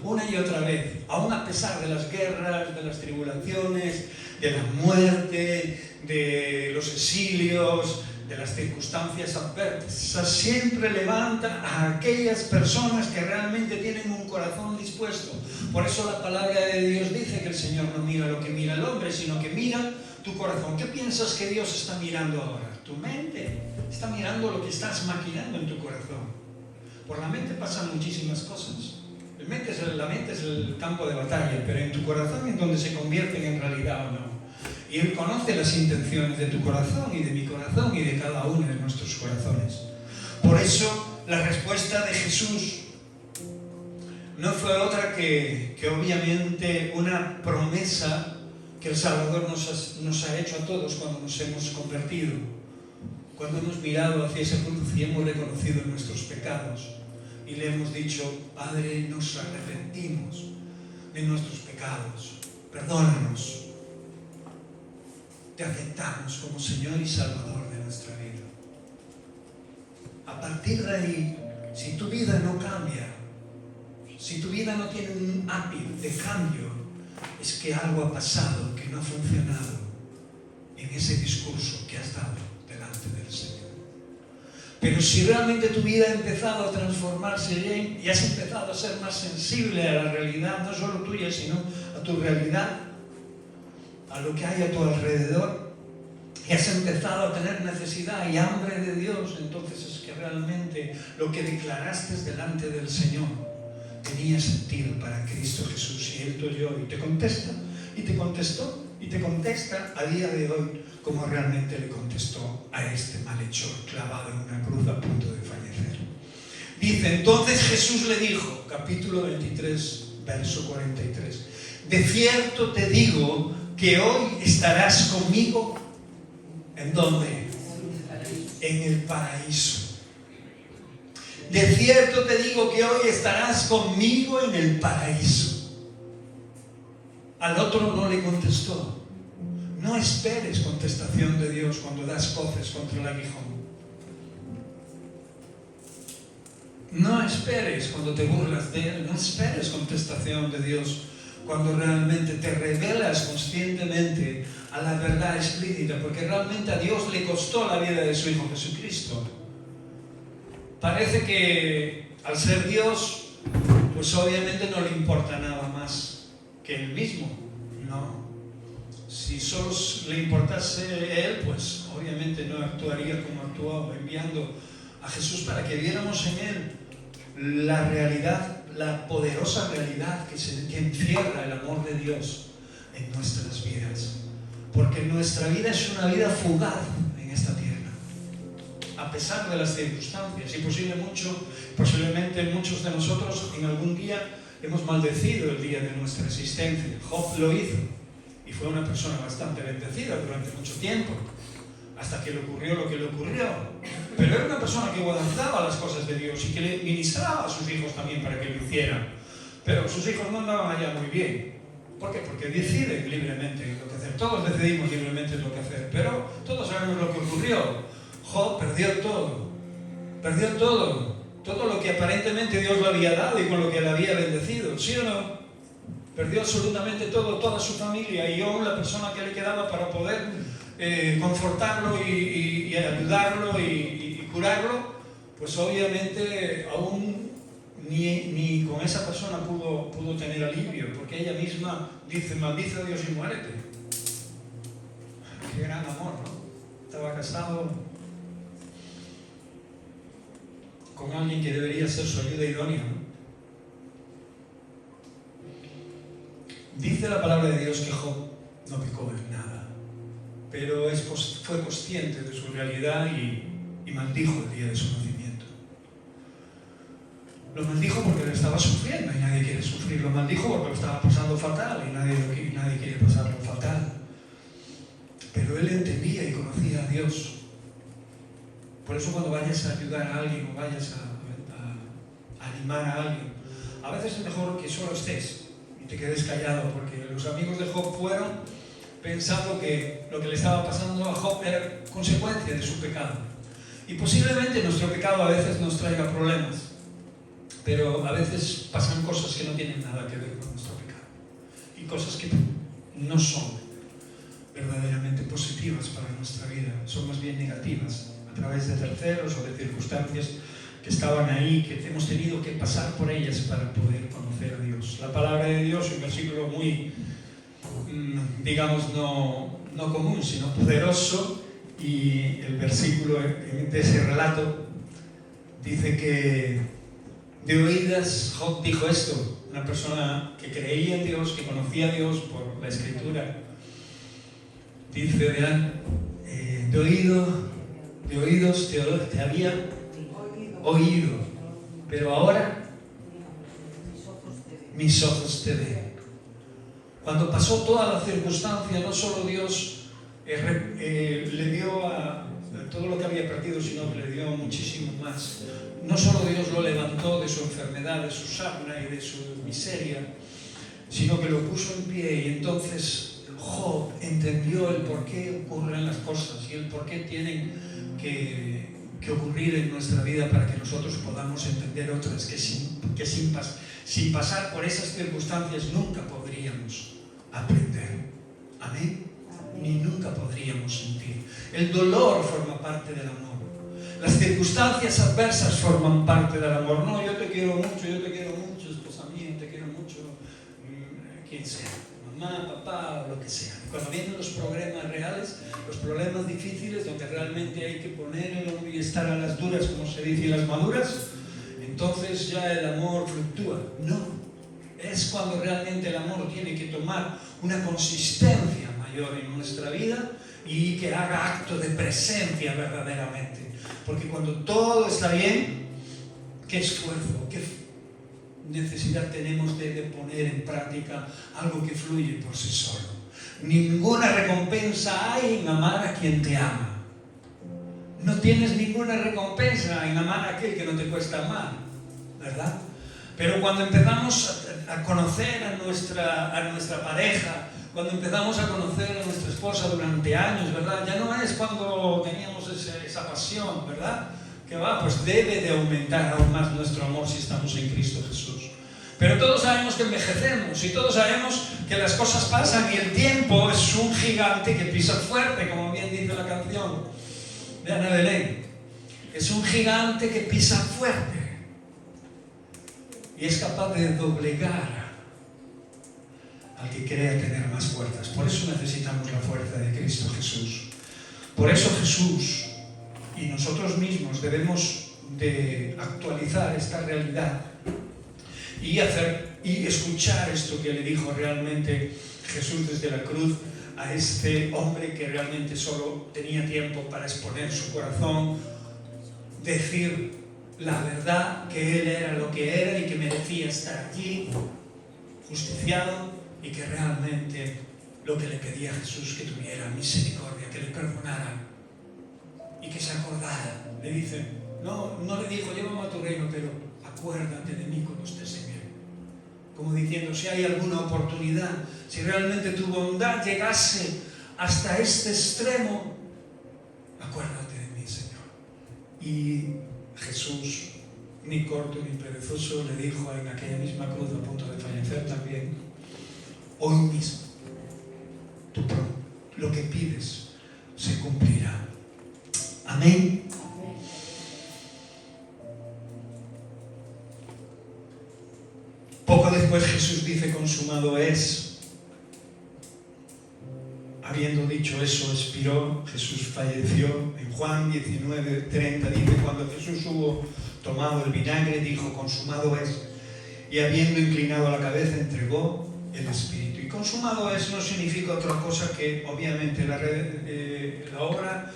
una y otra vez, aún a pesar de las guerras, de las tribulaciones, de la muerte, de los exilios, de las circunstancias adversas, siempre levanta a aquellas personas que realmente tienen un corazón dispuesto. Por eso la palabra de Dios dice que el Señor no mira lo que mira el hombre, sino que mira tu corazón. ¿Qué piensas que Dios está mirando ahora? Tu mente. Está mirando lo que estás maquinando en tu corazón. Por la mente pasan muchísimas cosas. La mente es el campo de batalla, pero en tu corazón es donde se convierten en realidad o no. Y Él conoce las intenciones de tu corazón y de mi corazón y de cada uno de nuestros corazones. Por eso la respuesta de Jesús no fue otra que obviamente una promesa que el Salvador nos ha hecho a todos cuando nos hemos convertido, cuando hemos mirado hacia esa cruz y hemos reconocido nuestros pecados y le hemos dicho: Padre, nos arrepentimos de nuestros pecados, perdónanos. Te aceptamos como Señor y Salvador de nuestra vida. A partir de ahí, si tu vida no cambia, si tu vida no tiene un ápice de cambio, es que algo ha pasado que no ha funcionado en ese discurso que has dado delante del Señor. Pero si realmente tu vida ha empezado a transformarse bien y has empezado a ser más sensible a la realidad, no solo tuya, sino a tu realidad, a lo que hay a tu alrededor, y has empezado a tener necesidad y hambre de Dios, entonces es que realmente lo que declaraste delante del Señor tenía sentido para Cristo Jesús, y Él te oyó y te contesta, y te contestó, y te contesta a día de hoy como realmente le contestó a este malhechor clavado en una cruz a punto de fallecer. Dice, entonces Jesús le dijo, capítulo 23, verso 43, de cierto te digo que hoy estarás conmigo, ¿en dónde? En el paraíso. De cierto te digo que hoy estarás conmigo en el paraíso. Al otro no le contestó. No esperes contestación de Dios cuando das coces contra el aguijón. No esperes cuando te burlas de Él. No esperes contestación de Dios cuando realmente te revelas conscientemente a la verdad explícita, porque realmente a Dios le costó la vida de su Hijo Jesucristo. Parece que al ser Dios, pues obviamente no le importa nada más que Él mismo. No. Si solo le importase Él, pues obviamente no actuaría como actuó, enviando a Jesús para que viéramos en Él la realidad, la poderosa realidad que encierra el amor de Dios en nuestras vidas. Porque nuestra vida es una vida fugaz en esta tierra, a pesar de las circunstancias, y posiblemente muchos de nosotros en algún día hemos maldecido el día de nuestra existencia. Job lo hizo y fue una persona bastante bendecida durante mucho tiempo, hasta que le ocurrió lo que le ocurrió. Pero era una persona que guardaba las cosas de Dios y que le ministraba a sus hijos también para que lo hicieran. Pero sus hijos no andaban allá muy bien. ¿Por qué? Porque deciden libremente lo que hacer. Todos decidimos libremente lo que hacer, pero todos sabemos lo que ocurrió. Job perdió todo. Perdió todo. Todo lo que aparentemente Dios le había dado y con lo que le había bendecido. ¿Sí o no? Perdió absolutamente todo, toda su familia, y aún la persona que le quedaba para poder confortarlo y ayudarlo y curarlo, pues obviamente aún ni con esa persona pudo tener alivio, porque ella misma dice, maldice a Dios y muérete. Qué gran amor, ¿no? Estaba casado con alguien que debería ser su ayuda idónea, ¿no? Dice la palabra de Dios que Job no pecó en nada, pero fue consciente de su realidad y maldijo el día de su nacimiento. Lo maldijo porque lo estaba sufriendo y nadie quiere sufrir. Lo maldijo porque lo estaba pasando fatal y nadie quiere pasarlo fatal. Pero él entendía y conocía a Dios. Por eso cuando vayas a ayudar a alguien o vayas a animar a alguien, a veces es mejor que solo estés y te quedes callado, porque los amigos de Job fueron pensando que lo que le estaba pasando a Job era consecuencia de su pecado. Y posiblemente nuestro pecado a veces nos traiga problemas, pero a veces pasan cosas que no tienen nada que ver con nuestro pecado y cosas que no son verdaderamente positivas para nuestra vida, son más bien negativas, a través de terceros o de circunstancias que estaban ahí, que hemos tenido que pasar por ellas para poder conocer a Dios. La palabra de Dios, un versículo muy, digamos, no común, sino poderoso, y el versículo de ese relato dice que de oídas Job dijo esto, una persona que creía en Dios, que conocía a Dios por la Escritura. Dice, de oídos te había oído, pero ahora mis ojos te ven. Cuando pasó toda la circunstancia, no solo Dios le dio a todo lo que había perdido, sino que le dio muchísimo más. No solo Dios lo levantó de su enfermedad, de su sarna y de su miseria, sino que lo puso en pie, y entonces Job entendió el por qué ocurren las cosas y el por qué tienen que ocurrir en nuestra vida, para que nosotros podamos entender otras que sin pasar por esas circunstancias nunca podríamos aprender. Amén. Ni nunca podríamos sentir. El dolor forma parte del amor. Las circunstancias adversas forman parte del amor. No, yo te quiero mucho, esposa mía, te quiero mucho, quien sea, mamá, papá, o lo que sea. Cuando vienen los problemas reales, los problemas difíciles, donde realmente hay que poner el hombro y estar a las duras, como se dice, y las maduras, entonces ya el amor fluctúa. No, es cuando realmente el amor tiene que tomar una consistencia mayor en nuestra vida y que haga acto de presencia verdaderamente. Porque cuando todo está bien, ¿qué esfuerzo, qué necesidad tenemos de poner en práctica algo que fluye por sí solo? Ninguna recompensa hay en amar a quien te ama. No tienes ninguna recompensa en amar a aquel que no te cuesta amar, ¿verdad? Pero cuando empezamos a conocer a nuestra pareja, cuando empezamos a conocer a nuestra esposa durante años, ¿verdad? Ya no es cuando teníamos esa pasión, ¿verdad? Que va, pues debe de aumentar aún más nuestro amor si estamos en Cristo Jesús. Pero todos sabemos que envejecemos y todos sabemos que las cosas pasan y el tiempo es un gigante que pisa fuerte, como bien dice la canción de Ana Belén. Es un gigante que pisa fuerte y es capaz de doblegar al que crea tener más fuerzas. Por eso necesitamos la fuerza de Cristo Jesús. Por eso Jesús y nosotros mismos debemos de actualizar esta realidad y escuchar esto que le dijo realmente Jesús desde la cruz a este hombre que realmente solo tenía tiempo para exponer su corazón, decir la verdad, que él era lo que era y que merecía estar allí, justiciado, y que realmente lo que le pedía a Jesús que tuviera misericordia, que le perdonara y que se acordara. Le dice, no le dijo, llévame a tu reino, pero acuérdate de mí cuando estés en él. Como diciendo, si hay alguna oportunidad, si realmente tu bondad llegase hasta este extremo, acuérdate de mí, Señor. Y Jesús, ni corto ni perezoso, le dijo en aquella misma cruz a punto de fallecer también, hoy mismo lo que pides se cumplirá. Amén. Poco después Jesús dice, consumado es. Habiendo dicho eso, expiró, Jesús falleció. En Juan 19:30 dice, cuando Jesús hubo tomado el vinagre, dijo, consumado es. Y habiendo inclinado la cabeza, entregó el Espíritu. Y consumado es no significa otra cosa que, obviamente, la obra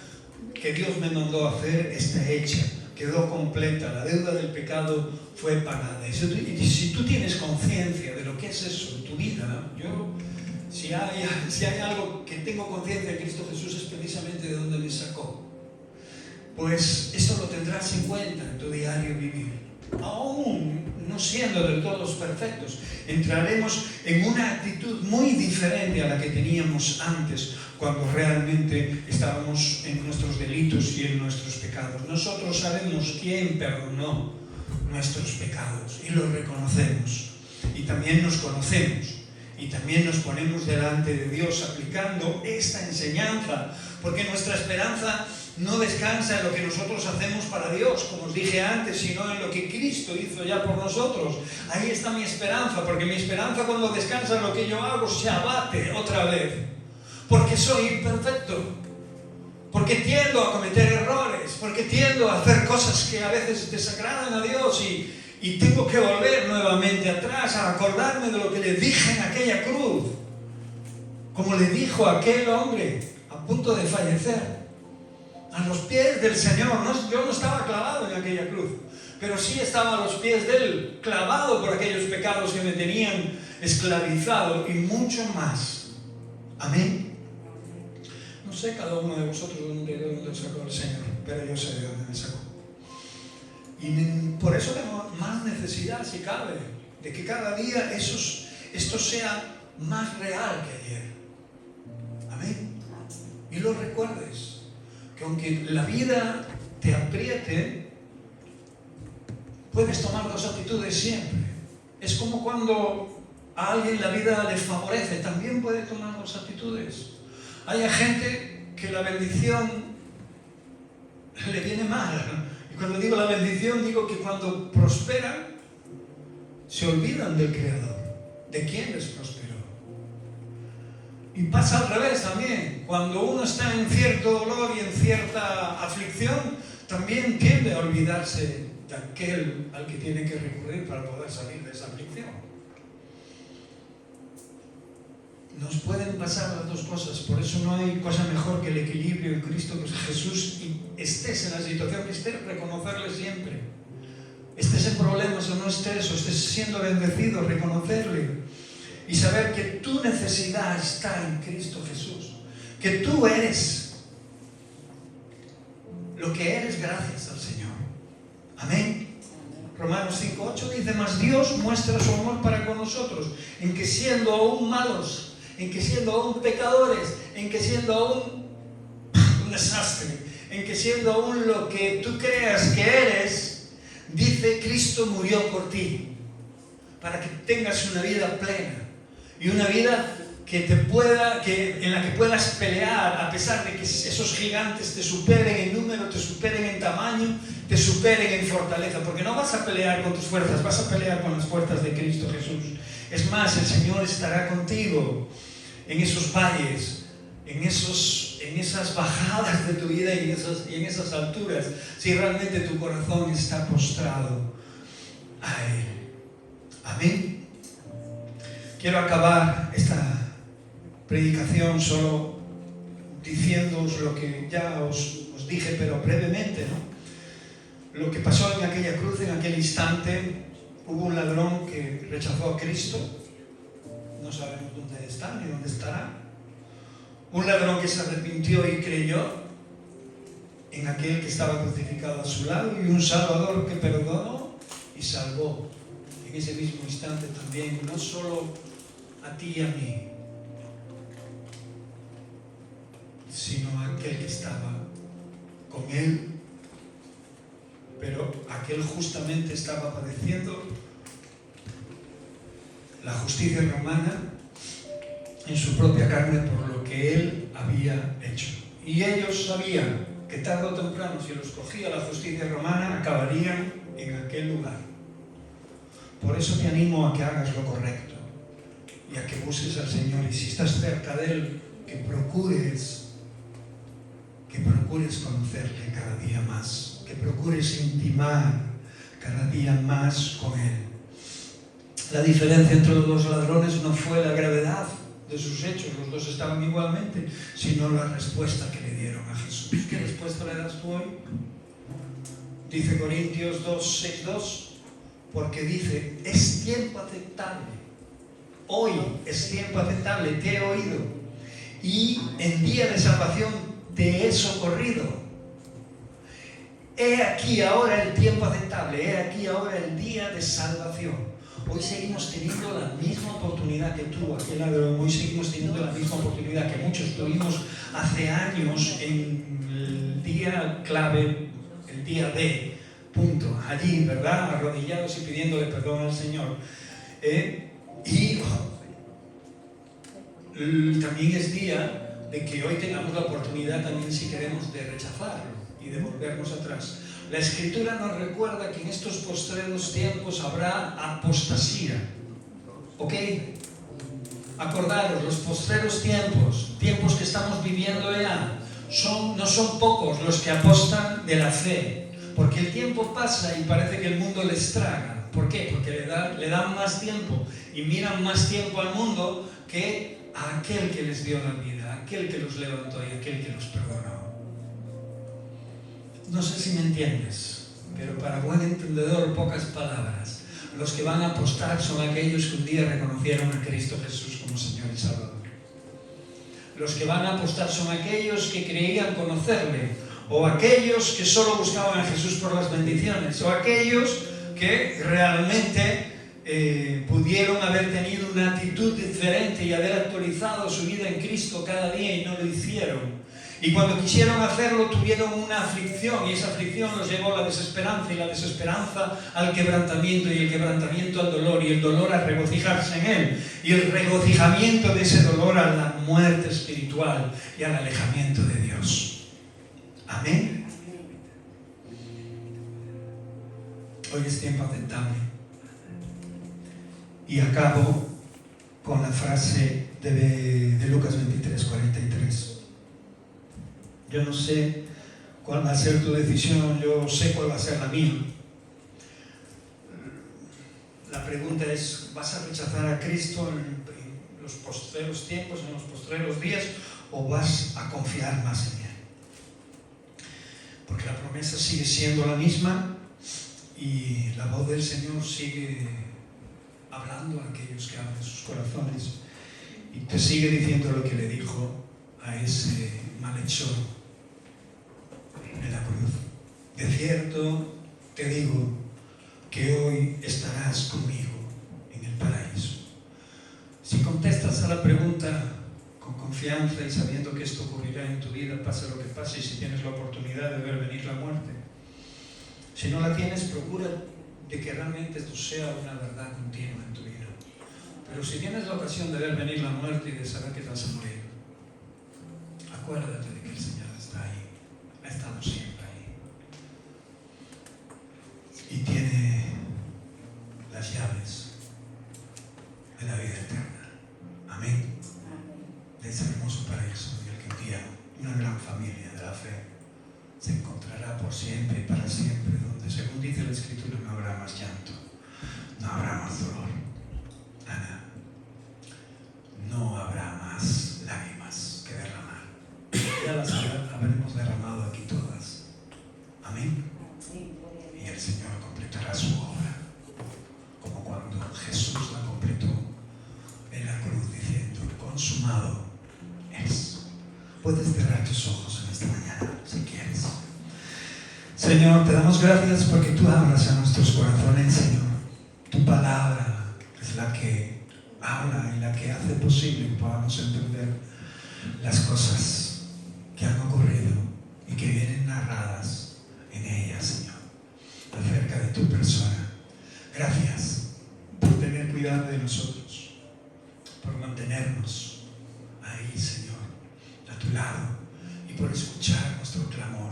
que Dios me mandó a hacer está hecha, quedó completa, la deuda del pecado fue pagada. Y si tú tienes conciencia de lo que es eso en tu vida, si hay algo que tengo conciencia de Cristo Jesús es precisamente de donde me sacó, pues esto lo tendrás en cuenta en tu diario vivir. Aún no siendo del todo perfectos, entraremos en una actitud muy diferente a la que teníamos antes, cuando realmente estábamos en nuestros delitos y en nuestros pecados. Nosotros sabemos quién perdonó nuestros pecados y los reconocemos. Y también nos conocemos. Y también nos ponemos delante de Dios aplicando esta enseñanza, porque nuestra esperanza no descansa en lo que nosotros hacemos para Dios, como os dije antes, sino en lo que Cristo hizo ya por nosotros. Ahí está mi esperanza, porque mi esperanza cuando descansa en lo que yo hago se abate otra vez, porque soy imperfecto, porque tiendo a cometer errores, porque tiendo a hacer cosas que a veces desagradan a Dios y tengo que volver nuevamente atrás a acordarme de lo que le dije en aquella cruz, como le dijo a aquel hombre a punto de fallecer, a los pies del Señor. Yo no estaba clavado en aquella cruz, pero sí estaba a los pies de Él, clavado por aquellos pecados que me tenían esclavizado y mucho más. Amén. No sé cada uno de vosotros de dónde sacó el Señor, pero yo sé de dónde me sacó. Y por eso tengo más necesidad, si cabe, de que cada día esto sea más real que ayer. Amén. Y lo recuerdes, que aunque la vida te apriete, puedes tomar dos actitudes siempre. Es como cuando a alguien la vida le favorece, también puede tomar dos actitudes. Hay gente que la bendición le viene mal. Y cuando digo la bendición, digo que cuando prosperan, se olvidan del Creador, de quien les prosperó. Y pasa al revés también. Cuando uno está en cierto dolor y en cierta aflicción, también tiende a olvidarse de aquel al que tiene que recurrir para poder salir de esa aflicción. Nos pueden pasar las dos cosas, por eso no hay cosa mejor que el equilibrio en Cristo Jesús, y estés en la situación que estés, reconocerle siempre. Estés en problemas o no estés, o estés siendo bendecido, reconocerle y saber que tu necesidad está en Cristo Jesús, que tú eres lo que eres gracias al Señor. Amén. Romanos 5:8 dice: mas Dios muestra su amor para con nosotros, en que siendo aún malos, en que siendo aún pecadores, en que siendo aún un desastre, en que siendo aún lo que tú creas que eres, dice, Cristo murió por ti, para que tengas una vida plena y una vida en la que puedas pelear, a pesar de que esos gigantes te superen en número, te superen en tamaño, te superen en fortaleza, porque no vas a pelear con tus fuerzas, vas a pelear con las fuerzas de Cristo Jesús. Es más, el Señor estará contigo en esos valles, en esas bajadas de tu vida y en esas alturas, si realmente tu corazón está postrado a Él. Amén. Quiero acabar esta predicación solo diciéndoos lo que ya os dije, pero brevemente, ¿no? Lo que pasó en aquella cruz, en aquel instante. Hubo un ladrón que rechazó a Cristo, no sabemos dónde está ni dónde estará. Un ladrón que se arrepintió y creyó en aquel que estaba crucificado a su lado, y un Salvador que perdonó y salvó en ese mismo instante también, no solo a ti y a mí, sino a aquel que estaba con él, pero aquel justamente estaba padeciendo la justicia romana en su propia carne por lo que él había hecho. Y ellos sabían que tarde o temprano, si los cogía la justicia romana, acabarían en aquel lugar. Por eso te animo a que hagas lo correcto y a que busques al Señor, y si estás cerca de Él, que procures conocerle cada día más, que procures intimar cada día más con Él. La diferencia entre los dos ladrones no fue la gravedad de sus hechos, los dos estaban igualmente, sino la respuesta que le dieron a Jesús. ¿Qué respuesta le das tú hoy? Dice Corintios 2:6-2, porque dice, es tiempo aceptable, hoy es tiempo aceptable, te he oído, y en día de salvación te he socorrido. He aquí ahora el tiempo aceptable, he aquí ahora el día de salvación. Hoy seguimos teniendo la misma oportunidad que tuvo aquel ladrón, hoy seguimos teniendo la misma oportunidad que muchos tuvimos hace años en el día clave, el día D, punto, allí, ¿verdad? Arrodillados y pidiéndole perdón al Señor. Y también es día de que hoy tengamos la oportunidad también, si queremos, de rechazarlo y de volvernos atrás. La Escritura nos recuerda que en estos postreros tiempos habrá apostasía. ¿Ok? Acordaros, los postreros tiempos que estamos viviendo ya, no son pocos los que apostan de la fe. Porque el tiempo pasa y parece que el mundo les traga. ¿Por qué? Porque le dan más tiempo y miran más tiempo al mundo que a aquel que les dio la vida, a aquel que los levantó y a aquel que los perdonó. No sé si me entiendes, pero para buen entendedor, pocas palabras. Los que van a apostar son aquellos que un día reconocieron a Cristo Jesús como Señor y Salvador. Los que van a apostar son aquellos que creían conocerle, o aquellos que solo buscaban a Jesús por las bendiciones, o aquellos que realmente pudieron haber tenido una actitud diferente y haber actualizado su vida en Cristo cada día y no lo hicieron. Y cuando quisieron hacerlo tuvieron una aflicción, y esa aflicción los llevó a la desesperanza, y la desesperanza al quebrantamiento, y el quebrantamiento al dolor, y el dolor a regocijarse en él, y el regocijamiento de ese dolor a la muerte espiritual y al alejamiento de Dios. Amén. Hoy es tiempo aceptable. Y acabo con la frase de Lucas 23:43. Yo no sé cuál va a ser tu decisión, yo sé cuál va a ser la mía. La pregunta es, ¿vas a rechazar a Cristo en los postreros tiempos, en los postreros días, o vas a confiar más en Él? Porque la promesa sigue siendo la misma y la voz del Señor sigue hablando a aquellos que abren sus corazones y te sigue diciendo lo que le dijo a ese malhechor en la cruz. De cierto te digo que hoy estarás conmigo en el paraíso. Si contestas a la pregunta con confianza y sabiendo que esto ocurrirá en tu vida, pase lo que pase, y si tienes la oportunidad de ver venir la muerte, si no la tienes, procura de que realmente esto sea una verdad continua en tu vida. Pero si tienes la ocasión de ver venir la muerte y de saber que te vas a morir, acuérdate de que el Señor está ahí, ha estado siempre ahí, y tiene las llaves de la vida eterna. Amén. De ese hermoso paraíso en el que un día una gran familia de la fe se encontrará por siempre y para siempre, donde, según dice la Escritura, no habrá más llanto, no habrá más dolor, Ana, no habrá más lágrimas que derramar. Ya las habremos derramado aquí todas. Amén. Y el Señor completará su obra, como cuando Jesús la completó en la cruz, diciendo, consumado es. Puedes cerrar tus ojos en esta mañana, si quieres. Señor, te damos gracias porque tú hablas a nuestros corazones, Señor. Tu palabra es la que habla y la que hace posible que podamos entender las cosas que han ocurrido y que vienen narradas en ellas, Señor, acerca de tu persona. Gracias por tener cuidado de nosotros, por mantenernos ahí, Señor, a tu lado, y por escuchar nuestro clamor.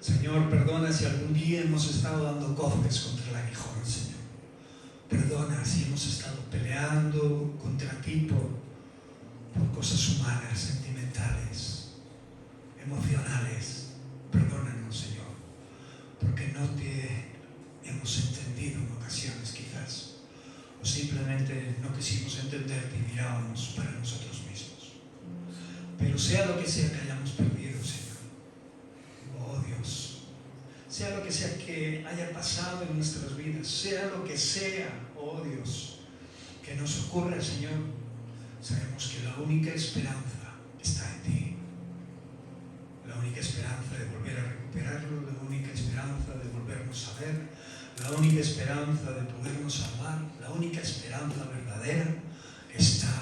Señor, perdona si algún día hemos estado dando coces contra el aguijón, Señor. Perdona si hemos estado peleando contra ti por cosas humanas, sentimentales, emocionales. Perdónanos, Señor, porque no te hemos entendido en ocasiones quizás, o simplemente no quisimos entenderte y mirábamos para nosotros mismos. Pero sea lo que sea que hayamos perdido, Señor, oh Dios, sea lo que sea que haya pasado en nuestras vidas, sea lo que sea, oh Dios, que nos ocurra, Señor, sabemos que la única esperanza está en ti. La única esperanza de volver a recuperarlo, la única esperanza de volvernos a ver, la única esperanza de podernos amar, la única esperanza verdadera está